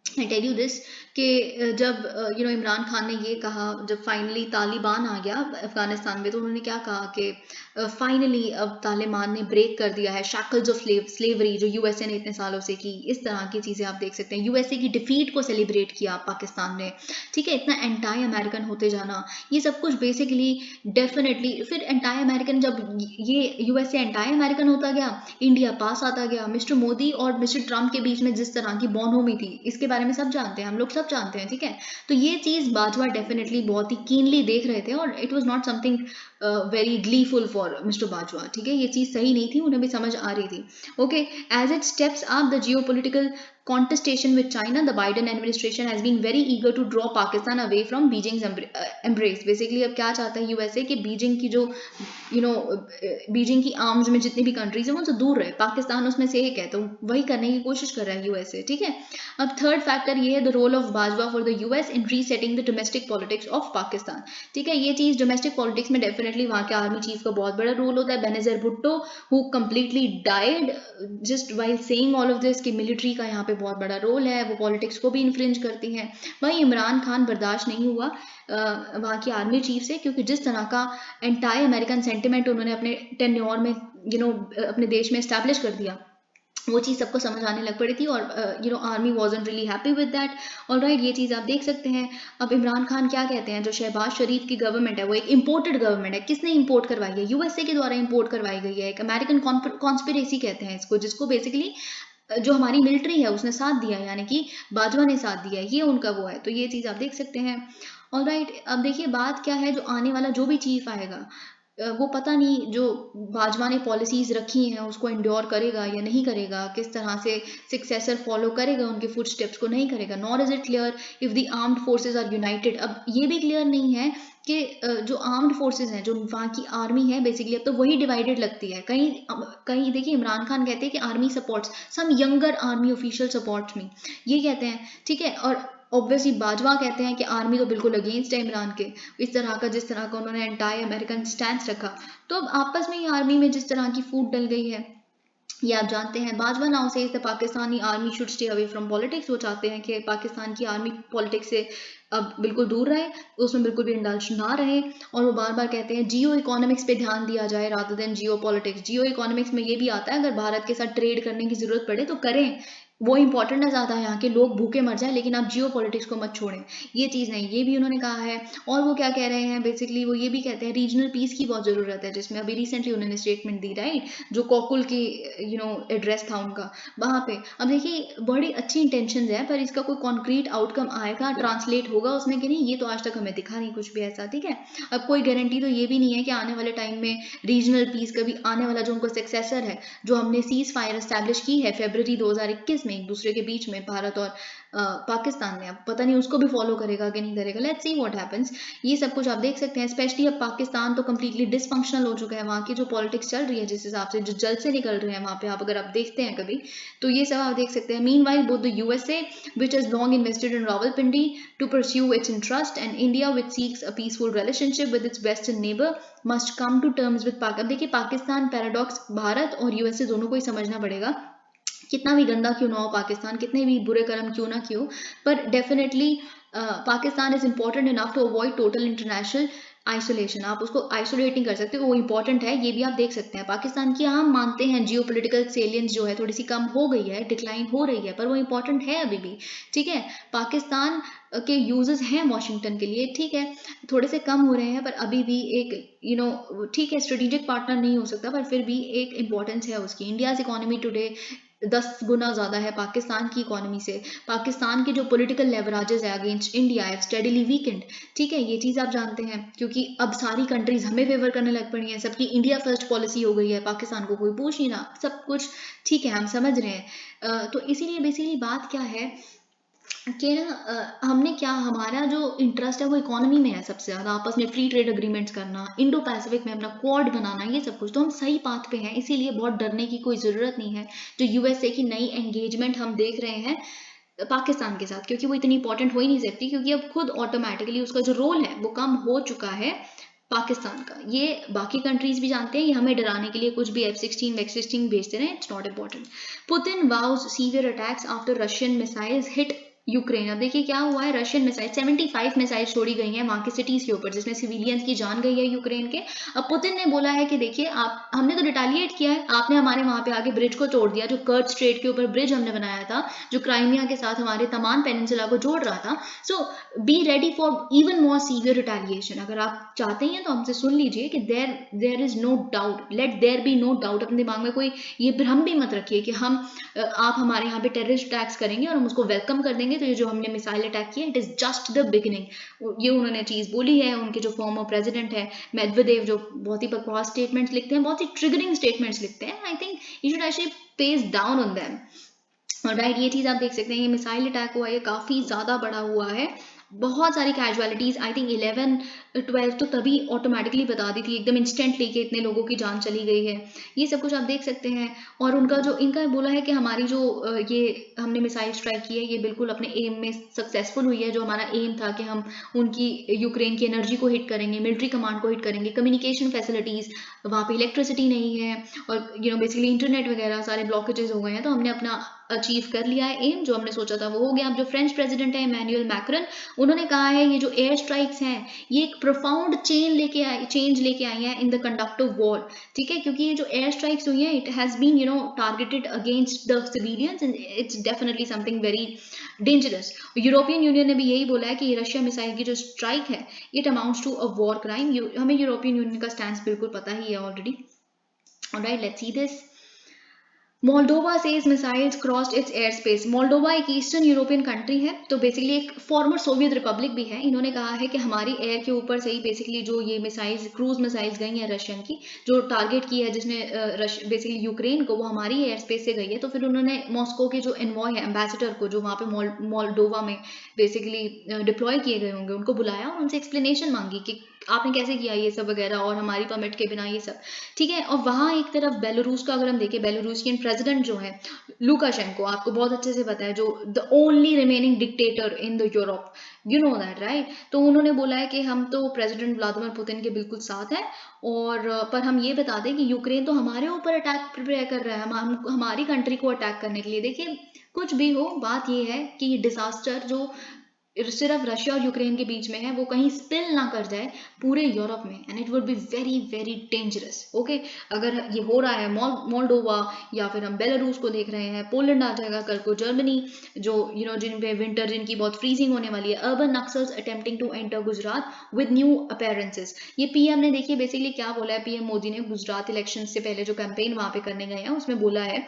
आई टेल यू दिस, कि जब इमरान खान ने ये कहा, जब फाइनली तालिबान आ गया अफगानिस्तान में, तो उन्होंने क्या कहा कि फाइनली अब तालिबान ने ब्रेक कर दिया है शैकल्स ऑफ स्लेवरी जो यूएसए ने इतने सालों से की, इस तरह की चीज़ें आप देख सकते हैं। यूएसए की डिफीट को सेलिब्रेट किया पाकिस्तान ने, ठीक है, इतना एंटाई अमेरिकन होते जाना, ये सब कुछ बेसिकली डेफिनेटली। फिर एंटाई अमेरिकन, जब ये यूएसए एंटाई अमेरिकन होता गया, इंडिया पास आता गया, मिस्टर मोदी और मिस्टर ट्रम्प के बीच में जिस तरह की बॉन्होमी थी, इसके बारे में सब जानते हैं, हम लोग सब जानते हैं, ठीक है। तो ये चीज़ बाजवा डेफिनेटली बहुत ही कीनली देख रहे थे, और it was not something very gleeful for mister Bajwa, ठीक है, ये चीज़ सही नहीं थी, उन्हें भी समझ आ रही थी। Okay, as it steps up the geopolitical contestation with China, the Biden administration has been very eager to draw Pakistan away from Beijing's embrace. Basically अब क्या चाहता है यूएसए कि बीजिंग की जो बीजिंग की आर्म्स में जितनी भी कंट्रीज हैं उनसे दूर रहे, पाकिस्तान उसमें से एक है, तो वही करने की कोशिश कर रहा है यूएसए, ठीक है। अब थर्ड फैक्टर ये है the role of Bajwa for the US in resetting the domestic politics of Pakistan, ठीक है, ये चीज़ डोमेस्टिक पॉलिटिक्स में डेफिनेटली वहाँ के आर्मी चीफ का बहुत बड़ा रोल होता है। Benazir Bhutto who completely died just while saying all of this, कि मिलिट्री का यहाँ पे बहुत बड़ा रोल है, वो पॉलिटिक्स को भी इन्फ्रिंज करती हैं। वहीं इमरान खान बर्दाश्त नहीं हुआ वहाँ की आर्मी चीफ से, क्योंकि जिस तरह का एंटाई अमेरिकन सेंटिमेंट उन्होंने अपने टेन्योर में अपने देश में इस्टेब्लिश कर दिया, वो चीज़ सबको समझ आने लग पड़ी थी, और army wasn't really happy with that. All right, ये चीज़ आप देख सकते हैं। अब इमरान खान क्या कहते हैं, जो शहबाज शरीफ की गवर्नमेंट है वो एक इम्पोर्टेड गवर्नमेंट है। किसने इम्पोर्ट करवाई है, यूएसए के द्वारा इम्पोर्ट करवाई गई है, एक अमेरिकन कॉन्स्पिरेसी कहते हैं इसको, जिसको बेसिकली जो हमारी मिलिट्री है उसने साथ दिया, यानी कि बाजवा ने साथ दिया, ये उनका वो है, तो ये चीज़ आप देख सकते हैं। ऑल राइट, अब देखिए बात क्या है, जो आने वाला जो भी चीफ आएगा, वो पता नहीं जो बाजवा ने पॉलिसीज रखी हैं उसको इंड्योर करेगा या नहीं करेगा, किस तरह से सक्सेसर फॉलो करेगा उनके फुट स्टेप्स को, नहीं करेगा। Nor is it clear if the armed forces are united. अब ये भी क्लियर नहीं है कि जो आर्म्ड फोर्सेज हैं, जो वहाँ की आर्मी है बेसिकली, अब तो वही डिवाइडेड लगती है। कहीं कहीं देखिए इमरान खान कहते हैं कि आर्मी सपोर्ट्स सम यंगर आर्मी ऑफिशियल सपोर्ट्स मी, ये कहते हैं, ठीक है। और ऑब्वियसली बाजवा कहते हैं कि आर्मी तो बिल्कुल अगेंस्ट है इमरान के, इस तरह का जिस तरह का उन्होंने एंटाई अमेरिकन स्टैंड रखा। तो अब आपस में ही आर्मी में जिस तरह की फूट डल गई है ये आप जानते हैं। Bajwa now says the Pakistani army should stay away from politics. वो चाहते हैं कि पाकिस्तान की आर्मी पॉलिटिक्स से अब बिल्कुल दूर रहे, उसमें बिल्कुल भी इंडल्ज ना रहे। और वो बार बार कहते हैं जियो इकोनॉमिक्स पे ध्यान दिया जाए रादर देन जियो पॉलिटिक्स। जियो इकोनॉमिक्स में ये भी आता है अगर भारत के साथ ट्रेड करने की जरूरत पड़े तो करें, वो इंपॉर्टेंट है ज़्यादा, यहाँ के लोग भूखे मर जाए, लेकिन आप जियो पॉलिटिक्स को मत छोड़ें, ये चीज़ नहीं, ये भी उन्होंने कहा है। और वो क्या कह रहे हैं बेसिकली, वो ये भी कहते हैं रीजनल पीस की बहुत ज़रूरत है, जिसमें अभी रिसेंटली उन्होंने स्टेटमेंट दी, राइट, जो कोकुल की एड्रेस था उनका वहाँ पे। अब देखिए बड़ी अच्छी इंटेंशन है, पर इसका कोई कॉन्क्रीट आउटकम आएगा, ट्रांसलेट होगा उसमें कि नहीं, ये तो आज तक हमें दिखा नहीं कुछ भी ऐसा, ठीक है। अब कोई गारंटी तो ये भी नहीं है कि आने वाले टाइम में रीजनल पीस कभी आने वाला जो उनका सक्सेसर है, जो हमने सीज फायर एस्टैब्लिश की है फरवरी 2021 में एक दूसरे के बीच में भारत और पाकिस्तान ने, अब पता नहीं उसको भी फॉलो करेगा कि नहीं करेगा, लेट्स सी व्हाट हैपेंस। ये सब कुछ आप देख सकते हैं। स्पेशली अब पाकिस्तान तो कम्प्लीटली डिसफंक्शनल हो चुका है, वहाँ की जो पॉलिटिक्स चल रही है जिस हिसाब से जो जल से निकल रहे हैं वहाँ पे, आप अगर आप देखते हैं कभी तो ये सब आप देख सकते हैं। Meanwhile both the USA which has long invested in Rawalpindi to pursue its interest, and India which seeks a peaceful relationship with its western neighbor must come to terms with Pak। अब देखिए Pakistan paradox, Bharat और USA दोनों को ही समझना पड़ेगा, कितना भी गंदा क्यों ना हो पाकिस्तान, कितने भी बुरे कर्म क्यों ना क्यों, पर definitely Pakistan is important enough to avoid total international isolation. आप उसको आइसोलेट नहीं कर सकते, वो इंपॉर्टेंट है, ये भी आप देख सकते हैं। पाकिस्तान की हम मानते हैं जियो पोलिटिकल सेलियंस जो है थोड़ी सी कम हो गई है, डिक्लाइन हो रही है, पर वो इंपॉर्टेंट है अभी भी, ठीक है। पाकिस्तान के यूजेस हैं वॉशिंगटन के लिए, ठीक है, थोड़े से कम हो रहे हैं, पर अभी भी एक ठीक है, स्ट्रेटेजिक पार्टनर नहीं हो सकता, पर फिर भी एक इंपॉर्टेंस है उसकी। इंडियाज इकोनॉमी टुडे 10 गुना ज़्यादा है पाकिस्तान की इकोनॉमी से। पाकिस्तान के जो पॉलिटिकल लेवराजेस है अगेंस्ट इंडिया है स्टेडीली वीकेंड, ठीक है, ये चीज़ आप जानते हैं, क्योंकि अब सारी कंट्रीज हमें फेवर करने लग पड़ी हैं, सबकी इंडिया फर्स्ट पॉलिसी हो गई है, पाकिस्तान को कोई पूछ नहीं रहा, सब कुछ ठीक है, हम समझ रहे हैं। तो इसीलिए बेसिकली बात क्या है कि ना हमने क्या, हमारा जो इंटरेस्ट है वो इकोनॉमी में है सबसे ज़्यादा, आपस में फ्री ट्रेड अग्रीमेंट्स करना, इंडो पैसिफिक में अपना क्वाड बनाना, ये सब कुछ, तो हम सही पाथ पे हैं, इसीलिए बहुत डरने की कोई ज़रूरत नहीं है। जो यूएसए की नई एंगेजमेंट हम देख रहे हैं पाकिस्तान के साथ, क्योंकि वो इतनी इंपॉर्टेंट हो ही नहीं सकती, क्योंकि अब खुद ऑटोमेटिकली उसका जो रोल है वो कम हो चुका है पाकिस्तान का। ये बाकी कंट्रीज भी जानते हैं, ये हमें डराने के लिए कुछ भी F-16 F-16 भेजते रहे, it's not important. Putin वाउज severe attacks after Russian missiles hit Ukraine. अब देखिए क्या हुआ है, रशियन मिसाइल 75 मिसाइल छोड़ी गई हैं वहां के सिटीज के ऊपर, जिसमें सिविलियंस की जान गई है यूक्रेन के। अब पुतिन ने बोला है कि देखिए आप, हमने तो रिटालिएट किया है, आपने हमारे वहां पे आके ब्रिज को तोड़ दिया, जो कर्च स्ट्रेट के ऊपर ब्रिज हमने बनाया था, जो क्राइमिया के साथ हमारे तमाम पेनिनसुला को जोड़ रहा था। So be ready for even more severe retaliation. अगर आप चाहते हैं तो हमसे सुन लीजिए कि there is no doubt, let there be no doubt. अपने दिमाग में कोई ये भ्रम भी मत रखिए कि आप हमारे यहाँ पे टेररिस्ट अटैक्स करेंगे और हम उसको वेलकम कर देंगे। तो ये जो हमने मिसाइल अटैक किया, it is just the beginning. ये उन्होंने चीज बोली है, उनके जो फॉर्मर प्रेसिडेंट है मेदवेदेव, जो बहुत ही बकवास स्टेटमेंट्स लिखते हैं, बहुत ही ट्रिगरिंग स्टेटमेंट्स लिखते हैं। I think you should actually pace down on them. और राइट, ये चीज़ आप देख सकते हैं, ये मिसाइल अटैक हुआ, ये काफ़ी ज़्यादा बड़ा हुआ है, बहुत सारी कैजुअलिटीज़, आई थिंक 11-12 तो तभी ऑटोमेटिकली बता दी थी एकदम इंस्टेंटली कि इतने लोगों की जान चली गई है। ये सब कुछ आप देख सकते हैं। और उनका जो, इनका बोला है कि हमारी जो ये हमने मिसाइल स्ट्राइक की है, ये बिल्कुल अपने एम में सक्सेसफुल हुई है। जो हमारा एम था कि हम उनकी यूक्रेन की एनर्जी को हिट करेंगे, मिलिट्री कमांड को हिट करेंगे, कम्युनिकेशन फैसिलिटीज़, वहाँ पे इलेक्ट्रिसिटी नहीं है, और बेसिकली इंटरनेट वगैरह सारे ब्लॉकेजेस हो गए हैं, तो हमने अपना अचीव कर लिया है एम, जो हमने सोचा था वो हो गया। अब जो फ्रेंच प्रेसिडेंट है इमैनुअल मैक्रन, उन्होंने कहा है ये जो एयर स्ट्राइक्स हैं ये एक प्रोफाउंड चेंज लेके आई हैं in the conduct of war, ठीक है, क्योंकि ये जो एयर स्ट्राइक्स हुई हैं, it has been targeted against the civilians, and it's definitely something very dangerous. European Union ने भी यही बोला है कि ये रशिया मिसाइल की जो स्ट्राइक है, it amounts to a war crime. हमें यूरोपियन यूनियन का स्टैंड बिल्कुल पता ही है already. Alright, let's see this. Moldova says missiles crossed its air space. Moldova एक ईस्टर्न यूरोपियन कंट्री है, तो बेसिकली एक फॉर्मर सोवियत रिपब्लिक भी है। इन्होंने कहा है कि हमारी एयर के ऊपर से ही बेसिकली जो ये मिसाइल्स, क्रूज मिसाइल्स गई हैं रशियन की, जो टारगेट की है जिसने बेसिकली यूक्रेन को, वो हमारी एयर स्पेस से गई है। तो फिर उन्होंने मॉस्को के जो एनवॉय है, एम्बेसडर को, जो वहाँ पे मोल्डोवा में बेसिकली डिप्लॉय किए गए होंगे, उनको बुलाया और उनसे एक्सप्लेनेशन मांगी कि आपने कैसे किया ये सब वगैरह, और हमारी परमिट के बिना ये सब, ठीक है। और वहाँ एक तरफ बेलारूस का अगर हम देखें, बेलारूसियन प्रेसिडेंट जो है लुकाशेंको, आपको बहुत अच्छे से पता है, जो the only remaining dictator in the Europe, you know that right. तो उन्होंने बोला है कि हम तो प्रेसिडेंट व्लादिमीर पुतिन के बिल्कुल साथ हैं, और पर हम ये बता दें कि यूक्रेन तो हमारे ऊपर अटैक प्रिपेयर कर रहा है, हम हमारी कंट्री को अटैक करने के लिए। देखिए कुछ भी हो, बात ये है कि ये डिजास्टर जो सिर्फ रशिया और यूक्रेन के बीच में है, वो कहीं स्पिल ना कर जाए पूरे यूरोप में, and it would be very very dangerous. Okay, अगर ये हो रहा है मोल्डोवा, या फिर हम बेलारूस को देख रहे हैं, पोलैंड आ जाएगा कल को, जर्मनी जो जिन पे विंटर जिनकी बहुत फ्रीजिंग होने वाली है, urban Naxals attempting to enter Gujarat with new appearances. ये पीएम ने देखिए बेसिकली क्या बोला है, पीएम मोदी ने गुजरात इलेक्शन से पहले जो कैंपेन वहां पे करने गए हैं, उसमें बोला है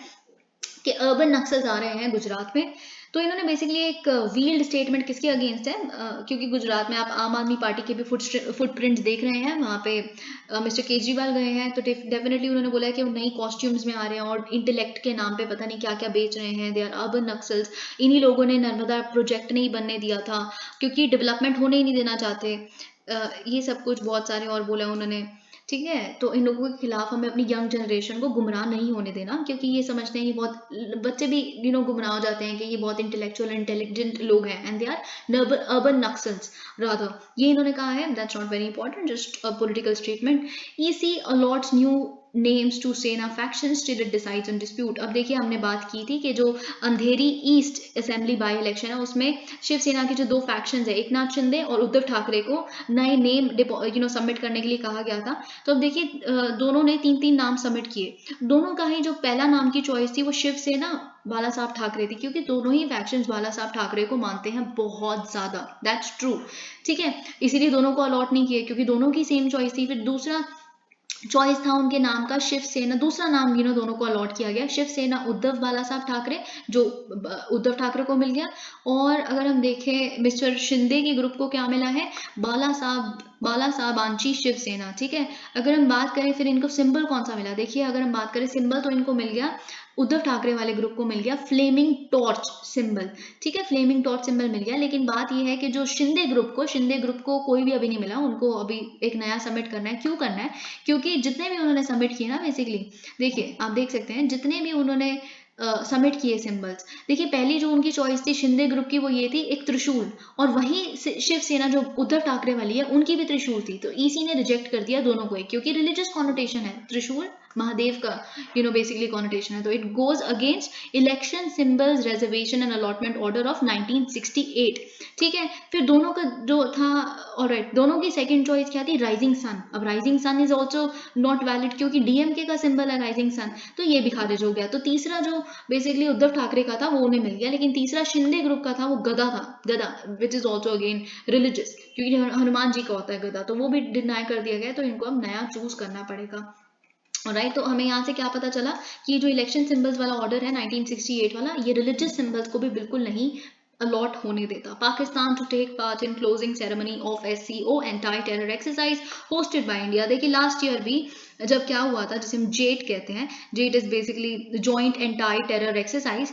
कि अर्बन नक्सल्स आ रहे हैं गुजरात में। तो इन्होंने बेसिकली एक व्हील्ड स्टेटमेंट किसके अगेंस्ट है, क्योंकि गुजरात में आप आम आदमी पार्टी के भी फुटप्रिंट्स देख रहे हैं, वहाँ पे मिस्टर केजरीवाल गए हैं, तो डेफिनेटली उन्होंने बोला है कि वो नई कॉस्ट्यूम्स में आ रहे हैं और इंटेलेक्ट के नाम पे पता नहीं क्या क्या बेच रहे हैं, दे आर अर्बन नक्सल्स। इन्हीं लोगों ने नर्मदा प्रोजेक्ट नहीं बनने दिया था, क्योंकि डेवलपमेंट होने ही नहीं देना चाहते। ये सब कुछ बहुत सारे और बोला उन्होंने, ठीक है। तो इन लोगों के खिलाफ हमें अपनी यंग जनरेशन को गुमराह नहीं होने देना, क्योंकि ये समझते हैं, ये बहुत बच्चे भी गुमराह हो जाते हैं कि ये बहुत इंटेलेक्चुअल इंटेलिजेंट लोग हैं, and they are urban Naxals rather, ये इन्होंने कहा है। That's not very important, just a political statement. EC allots new names to Sena factions till it decides on dispute। अब देखिए हमने बात की थी कि जो अंधेरी ईस्ट असेंबली बाई इलेक्शन है, उसमें शिवसेना के जो दो फैक्शंस है, एकनाथ शिंदे और उद्धव ठाकरे को नए नेम सबमिट करने के लिए कहा गया था। तो अब देखिए दोनों ने 3-3 नाम सबमिट किए। दोनों का ही जो पहला नाम की चॉइस थी वो शिवसेना बाला साहब ठाकरे थी, क्योंकि दोनों ही फैक्शंस बाला साहब ठाकरे को मानते हैं बहुत ज्यादा, दैट्स ट्रू, ठीक है। इसीलिए दोनों को अलॉट नहीं किए, क्योंकि दोनों की सेम चॉइस थी। फिर दूसरा चॉइस था उनके नाम का शिवसेना, दूसरा नाम दोनों को अलॉट किया गया, शिवसेना उद्धव बाला साहब ठाकरे, जो उद्धव ठाकरे को मिल गया। और अगर हम देखें मिस्टर शिंदे के ग्रुप को क्या मिला है, बाला साहब आंची शिवसेना, ठीक है। अगर हम बात करें फिर इनको सिंबल कौन सा मिला, देखिए अगर हम बात करें सिंबल, तो इनको मिल गया, उद्धव ठाकरे वाले ग्रुप को मिल गया फ्लेमिंग टॉर्च सिंबल, ठीक है, फ्लेमिंग टॉर्च सिंबल मिल गया। लेकिन बात यह है कि जो शिंदे ग्रुप को कोई भी अभी नहीं मिला, उनको अभी एक नया सबमिट करना है। क्यों करना है, क्योंकि जितने भी उन्होंने सबमिट किए ना, बेसिकली देखिए आप देख सकते हैं, जितने भी उन्होंने सबमिट किए सिंबल्स, देखिए पहली जो उनकी चॉइस थी शिंदे ग्रुप की, वो ये थी एक त्रिशूल, और वही शिवसेना जो उद्धव ठाकरे वाली है, उनकी भी त्रिशूल थी। तो ईसी ने रिजेक्ट कर दिया दोनों को, क्योंकि रिलीजियस कॉनोटेशन है, त्रिशूल महादेव का बेसिकली कॉनोटेशन है, तो it goes against election symbols reservation and allotment order of 1968, ठीक है। फिर दोनों का जो था, ऑलराइट, दोनों की सेकंड चॉइस क्या थी, राइजिंग सन। अब rising sun is also not valid, क्योंकि डीएमके का सिंबल है राइजिंग सन, तो ये भी खारिज हो गया। तो तीसरा जो बेसिकली उद्धव ठाकरे का था, वो उन्हें मिल गया, लेकिन तीसरा शिंदे ग्रुप का था, वो गदा था, गदा, which is also again religious, क्योंकि हनुमान जी का होता है गदा, तो वो भी डिनाई कर दिया गया। तो इनको अब नया चूज करना पड़ेगा, राइट। तो हमें यहाँ से क्या पता चला कि ये जो इलेक्शन सिंबल्स वाला ऑर्डर है 1968 वाला, ये रिलीजियस सिंबल्स को भी बिल्कुल नहीं अलॉट होने देता। Pakistan to take part in closing ceremony of SCO anti terror exercise hosted by India. देखिए लास्ट ईयर भी जब क्या हुआ था, जिसे हम जेट कहते हैं, jet is basically joint anti terror exercise,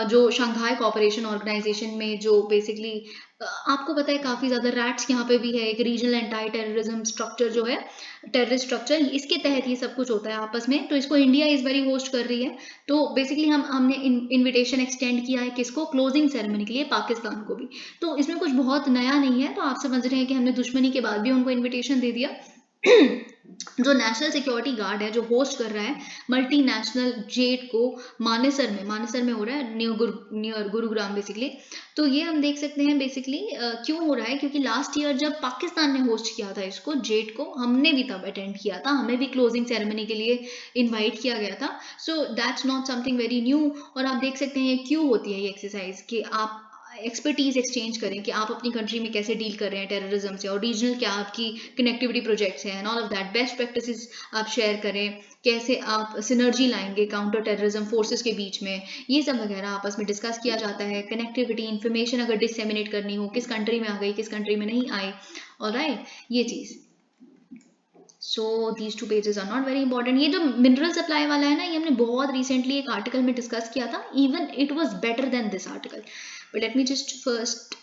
जो शंघाई कोऑपरेशन ऑर्गेनाइजेशन में जो बेसिकली आपको पता है काफी ज्यादा रैट्स यहाँ पे भी है, एक रीजनल एंटी टेररिज्म स्ट्रक्चर जो है, टेररिस्ट स्ट्रक्चर, इसके तहत ये सब कुछ होता है आपस में। तो इसको इंडिया इस बारी होस्ट कर रही है। तो बेसिकली हमने इनविटेशन एक्सटेंड किया है किसको, क्लोजिंग सेरेमनी के लिए पाकिस्तान को भी। तो इसमें कुछ बहुत नया नहीं है, तो आप समझ रहे हैं कि हमने दुश्मनी के बाद भी उनको इन्विटेशन दे दिया। जो नेशनल सिक्योरिटी गार्ड है, जो होस्ट कर रहा है मल्टीनेशनल जेट को मानेसर में हो रहा है, नियर गुरुग्राम बेसिकली। तो ये हम देख सकते हैं बेसिकली क्यों हो रहा है, क्योंकि लास्ट ईयर जब पाकिस्तान ने होस्ट किया था इसको, जेट को, हमने भी तब अटेंड किया था, हमें भी क्लोजिंग सेरेमनी के लिए इनवाइट किया गया था। So that's not something very new. और आप देख सकते हैं ये क्यों होती है ये एक्सरसाइज, कि आप एक्सपर्टीज एक्सचेंज करें कि आप अपनी कंट्री में कैसे डील कर रहे हैं टेररिज्म से, और रीजनल क्या आपकी कनेक्टिविटी प्रोजेक्ट्स हैं and all of that. Best practices आप शेयर करें, कैसे आप सिनर्जी लाएंगे काउंटर टेररिज्म फोर्सेस के बीच में, ये सब वगैरह आपस में डिस्कस किया जाता है। कनेक्टिविटी, इन्फॉर्मेशन अगर डिससेमिनेट करनी हो, किस कंट्री में आ गई, किस कंट्री में नहीं आई, ऑलराइट, ये चीज़। So these two pages are not very important. ये जो मिनरल सप्लाई वाला है ना, ये हमने बहुत रिसेंटली एक आर्टिकल में डिस्कस किया था, even it was better than this article, but let me just first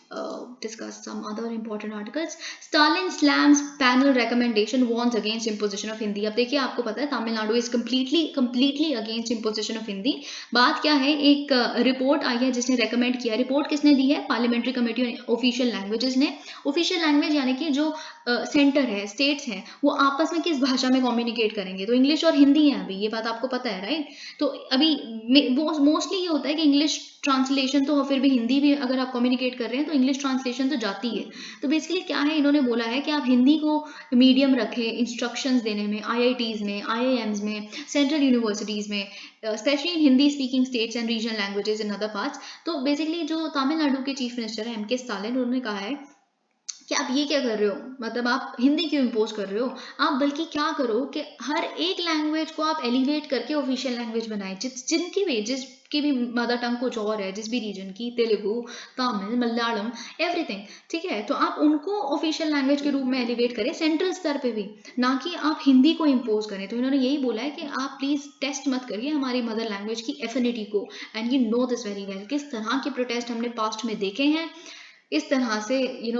discuss some other important articles. Stalin slams panel recommendation, warns against imposition of Hindi. अब देखिए, आपको पता है Tamil Nadu is completely against imposition of Hindi. बात क्या है, एक report आई है जिसने रेकमेंड किया। रिपोर्ट किसने दी है? पार्लियामेंट्री कमेटी ऑफिशियल लैंग्वेजेस ने। ऑफिशियल लैंग्वेज यानी कि जो सेंटर है, स्टेट्स हैं, वो आपस में किस भाषा में कम्युनिकेट करेंगे, तो इंग्लिश और हिंदी है अभी, ये बात आपको पता है, राइट? तो अभी मोस्टली ये होता है कि इंग्लिश ट्रांसलेशन तो, फिर भी हिंदी भी अगर आप कम्युनिकेट कर रहे हैं तो इंग्लिश ट्रांसलेशन तो जाती है। तो बेसिकली क्या है, इन्होंने बोला है कि आप हिंदी को मीडियम रखें इंस्ट्रक्शंस देने में, आईआईटीज में, आईआईएम्स में, सेंट्रल यूनिवर्सिटीज़ में, specially in Hindi speaking states and regional languages in other parts. तो बेसिकली जो तमिलनाडु के चीफ मिनिस्टर है एम के स्टालिन, उन्होंने कहा है कि आप ये क्या कर रहे हो, मतलब आप हिंदी क्यों इम्पोज कर रहे हो, आप बल्कि क्या करो कि हर एक लैंग्वेज को आप एलिवेट करके ऑफिशियल लैंग्वेज बनाए, जिसकी भी मदर टंग कुछ और है, जिस भी रीजन की, तेलुगु, तमिल, मलयालम, एवरीथिंग, ठीक है, तो आप उनको ऑफिशियल लैंग्वेज के रूप में एलिवेट करें सेंट्रल स्तर पे भी, ना कि आप हिंदी को इम्पोज करें। तो इन्होंने यही बोला है कि आप प्लीज टेस्ट मत करिए हमारी मदर लैंग्वेज की एफिनिटी को, and you know this very well. किस तरह के प्रोटेस्ट हमने पास्ट में देखे हैं, इस तरह से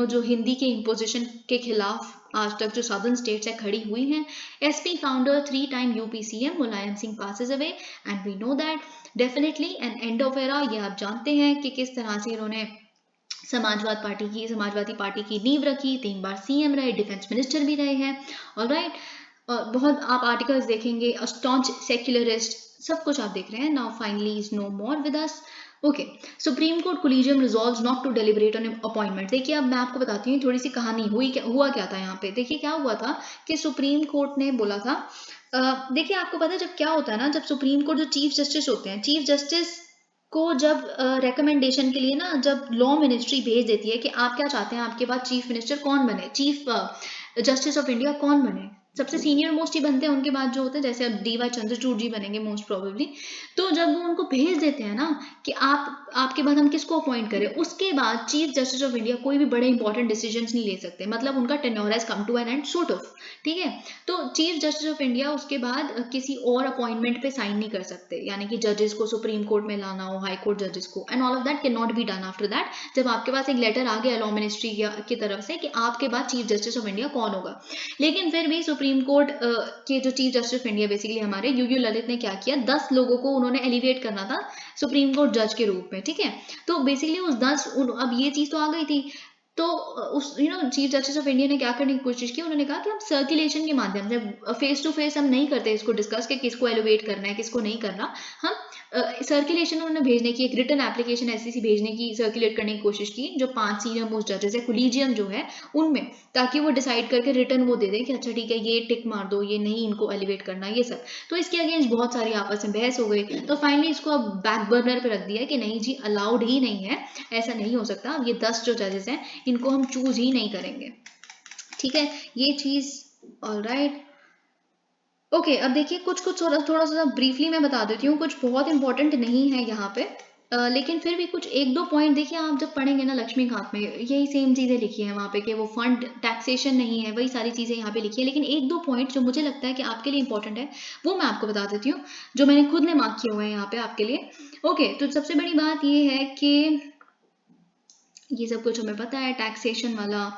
जो हिंदी के इम्पोजिशन के खिलाफ आज तक जो सदर्न स्टेट्स है खड़ी हुई हैं। SP founder 3 time UP CM Mulayam Singh passes away, and we know that definitely an end of era. ये आप जानते हैं कि किस तरह से इन्होंने समाजवादी पार्टी की नींव रखी, 3 बार सीएम रहे, डिफेंस मिनिस्टर भी रहे हैं, ऑलराइट। बहुत आप आर्टिकल्स देखेंगे, अ स्टॉन्च सेक्युलरिस्ट, सब कुछ आप देख रहे हैं। Now finally is no more with us. Okay, supreme court collegium resolves not to deliberate on appointment. देखिए, अब मैं आपको बताती हूँ थोड़ी सी कहानी। हुआ क्या था यहाँ पे। देखिए क्या हुआ था कि सुप्रीम कोर्ट ने बोला था, देखिए आपको पता है जब क्या होता है ना, जब सुप्रीम कोर्ट जो चीफ जस्टिस होते हैं, चीफ जस्टिस को जब रिकमेंडेशन के लिए ना, जब लॉ मिनिस्ट्री भेज देती है कि आप क्या चाहते हैं, आपके बाद चीफ मिनिस्टर कौन बने, चीफ जस्टिस ऑफ इंडिया कौन बने, सबसे सीनियर मोस्ट ही बनते हैं, उनके बाद जो होते हैं, जैसे अब डीवाई चंद्रचूड़ जी बनेंगे मोस्ट प्रोबेबली। तो जब वो उनको भेज देते हैं ना कि आपके बाद हम किसको अपॉइंट करें, उसके बाद चीफ जस्टिस ऑफ इंडिया कोई भी बड़े इंपॉर्टेंट डिसीजंस नहीं ले सकते, मतलब उनका tenure has come to an end, sort of, ठीक है। तो चीफ जस्टिस ऑफ इंडिया उसके बाद किसी और अपॉइंटमेंट पे साइन नहीं कर सकते, यानी कि जजेस को सुप्रीम कोर्ट में लाना हो, हाई कोर्ट जजेस को, and all of that can not be done after that. जब आपके पास एक लेटर आ गया लॉ मिनिस्ट्री की तरफ से कि आपके बाद चीफ जस्टिस ऑफ इंडिया कौन होगा। लेकिन फिर भी सुप्रीम कोर्ट के जो chief justice of India basically हमारे यूयू ललित ने क्या किया, 10 लोगों को उन्होंने एलिवेट करना था सुप्रीम कोर्ट जज के रूप में, ठीक है। तो बेसिकली उस 10, अब ये चीज तो आ गई थी, तो उस चीफ जस्टिस ऑफ इंडिया ने क्या करने की कोशिश की, उन्होंने कहा कि हम सर्कुलेशन के माध्यम से, फेस टू फेस हम नहीं करते इसको डिस्कस कि किसको एलिवेट करना है किसको नहीं करना, हम सर्कुलेशन उन्होंने भेजने की, एक रिटन एप्लीकेशन एससीसी भेजने की, सर्कुलेट करने की कोशिश की जो 5 सीनियर मोस्ट जजेस है, कोलिजियम जो है उनमें, ताकि वो डिसाइड करके रिटर्न वो दे दें कि अच्छा ठीक है ये टिक मार दो, ये नहीं इनको एलिवेट करना, ये सब। तो इसके अगेंस्ट बहुत सारी आपस में बहस हो गई, तो फाइनली इसको अब बैक बर्नर पे रख दिया कि नहीं जी, अलाउड ही नहीं है, ऐसा नहीं हो सकता, अब ये 10 जो जजेस हैं इनको हम चूज ही नहीं करेंगे, ठीक है, ये चीज, ऑलराइट। ओके, अब देखिए कुछ थोड़ा सा ब्रीफली मैं बता देती हूँ, कुछ बहुत इंपॉर्टेंट नहीं है यहाँ पे, लेकिन फिर भी कुछ 1-2 पॉइंट देखिए, आप जब पढ़ेंगे ना लक्ष्मीकांत में, यही सेम चीज़ें लिखी है वहाँ पे कि वो फंड टैक्सेशन नहीं है, वही सारी चीज़ें यहाँ पे लिखी है, लेकिन 1-2 पॉइंट जो मुझे लगता है कि आपके लिए इंपॉर्टेंट है वो मैं आपको बता देती हूँ, जो मैंने खुद ने मार्क किए हुए हैं यहाँ पे आपके लिए। ओके, तो सबसे बड़ी बात ये है कि ये सब कुछ हमें पता है, टैक्सेशन वाला,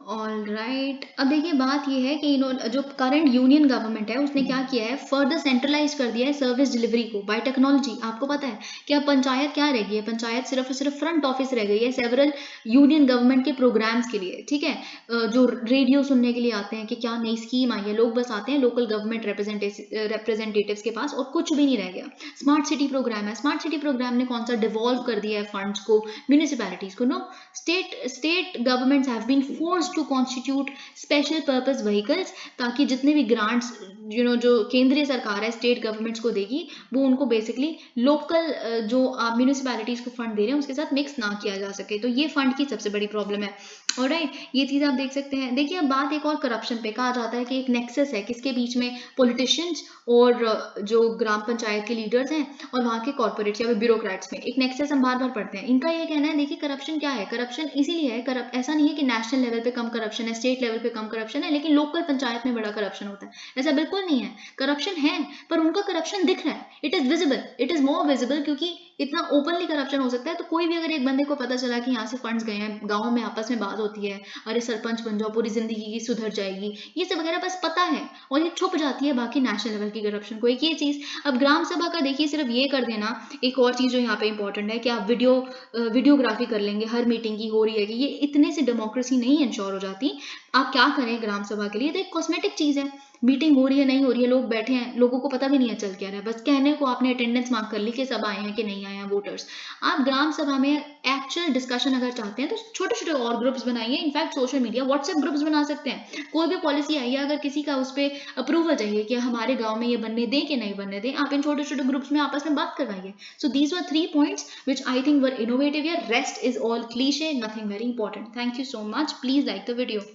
ऑल राइट। अब देखिए बात ये है कि इन्होंने, जो करंट यूनियन गवर्नमेंट है उसने क्या किया है, फर्दर सेंट्रलाइज कर दिया है सर्विस डिलीवरी को बाय टेक्नोलॉजी। आपको पता है कि अब पंचायत क्या रह गई है, पंचायत सिर्फ और सिर्फ फ्रंट ऑफिस रह गई है सेवरल यूनियन गवर्नमेंट के प्रोग्राम्स के लिए, ठीक है। जो रेडियो सुनने के लिए आते हैं कि क्या नई स्कीम आई है, लोग बस आते हैं लोकल गवर्नमेंट रिप्रेजेंटेटिव्स के पास, और कुछ भी नहीं रह गया। स्मार्ट सिटी प्रोग्राम है, स्मार्ट सिटी प्रोग्राम ने कौन सा डिवॉल्व कर दिया है फंड्स को म्यूनिसिपैलिटीज को, no, state governments have been forced suppose to constitute special purpose vehicles, ताकि जितने भी ग्रांट्स जो केंद्रीय सरकार है स्टेट गवर्नमेंट्स को देगी वो उनको बेसिकली लोकल जो म्यूनिसिपैलिटीज को फंड दे रहे हैं उसके साथ मिक्स ना किया जा सके। तो ये फंड की सबसे बड़ी प्रॉब्लम है। ऑलराइट, ये चीज आप देख सकते हैं। देखिए अब बात एक और करप्शन पे, कहा जाता है कि एक नेक्सस है किसके बीच में, पॉलिटिशियंस और जो ग्राम पंचायत के लीडर्स हैं और वहाँ के कॉर्पोरेट्स या फिर ब्यूरोक्रेट्स में एक नेक्सस हम बार बार पढ़ते हैं। इनका ये कहना है, देखिए करप्शन क्या है, करप्शन इसीलिए है, ऐसा नहीं है कि नेशनल लेवल पे कम करप्शन है, स्टेट लेवल पे कम करप्शन है, लेकिन लोकल पंचायत में बड़ा करप्शन होता है, ऐसा बिल्कुल नहीं है। करप्शन है पर उनका करप्शन दिख रहा है, it is visible, it is more visible, क्योंकि इतना ओपनली करप्शन हो सकता है। तो कोई भी अगर एक बंदे को पता चला कि यहाँ से फंड्स गए हैं, गाँव में आपस में बात होती है, अरे सरपंच बन जाओ पूरी जिंदगी की सुधर जाएगी, ये सब वगैरह बस पता है और ये छुप जाती है बाकी नेशनल लेवल की करप्शन को। एक ये चीज। अब ग्राम सभा का देखिए सिर्फ ये कर देना, एक और चीज जो यहाँ पे इंपॉर्टेंट है कि आप वीडियोग्राफी कर लेंगे हर मीटिंग की हो रही है कि, ये इतने से डेमोक्रेसी नहीं इंश्योर हो जाती। आप क्या करें ग्राम सभा के लिए, तो एक कॉस्मेटिक चीज है, मीटिंग हो रही है नहीं हो रही है, लोग बैठे हैं, लोगों को पता भी नहीं है चल क्या रहा है, बस कहने को आपने अटेंडेंस मार्क कर ली कि सब आए हैं कि नहीं आए हैं वोटर्स। आप ग्राम सभा में एक्चुअल डिस्कशन अगर चाहते हैं तो छोटे छोटे और ग्रुप्स बनाइए, in fact social media WhatsApp groups बना सकते हैं। कोई भी पॉलिसी आई है, अगर किसी का उस पर अप्रूवल चाहिए कि हमारे गाँव में ये बनने दें कि नहीं बनने दें, आप इन छोटे छोटे ग्रुप्स में आपस में बात करवाइए। So these were 3 points which I think were innovative here. Rest is all cliche, nothing very important. Thank you so much. Please like the video.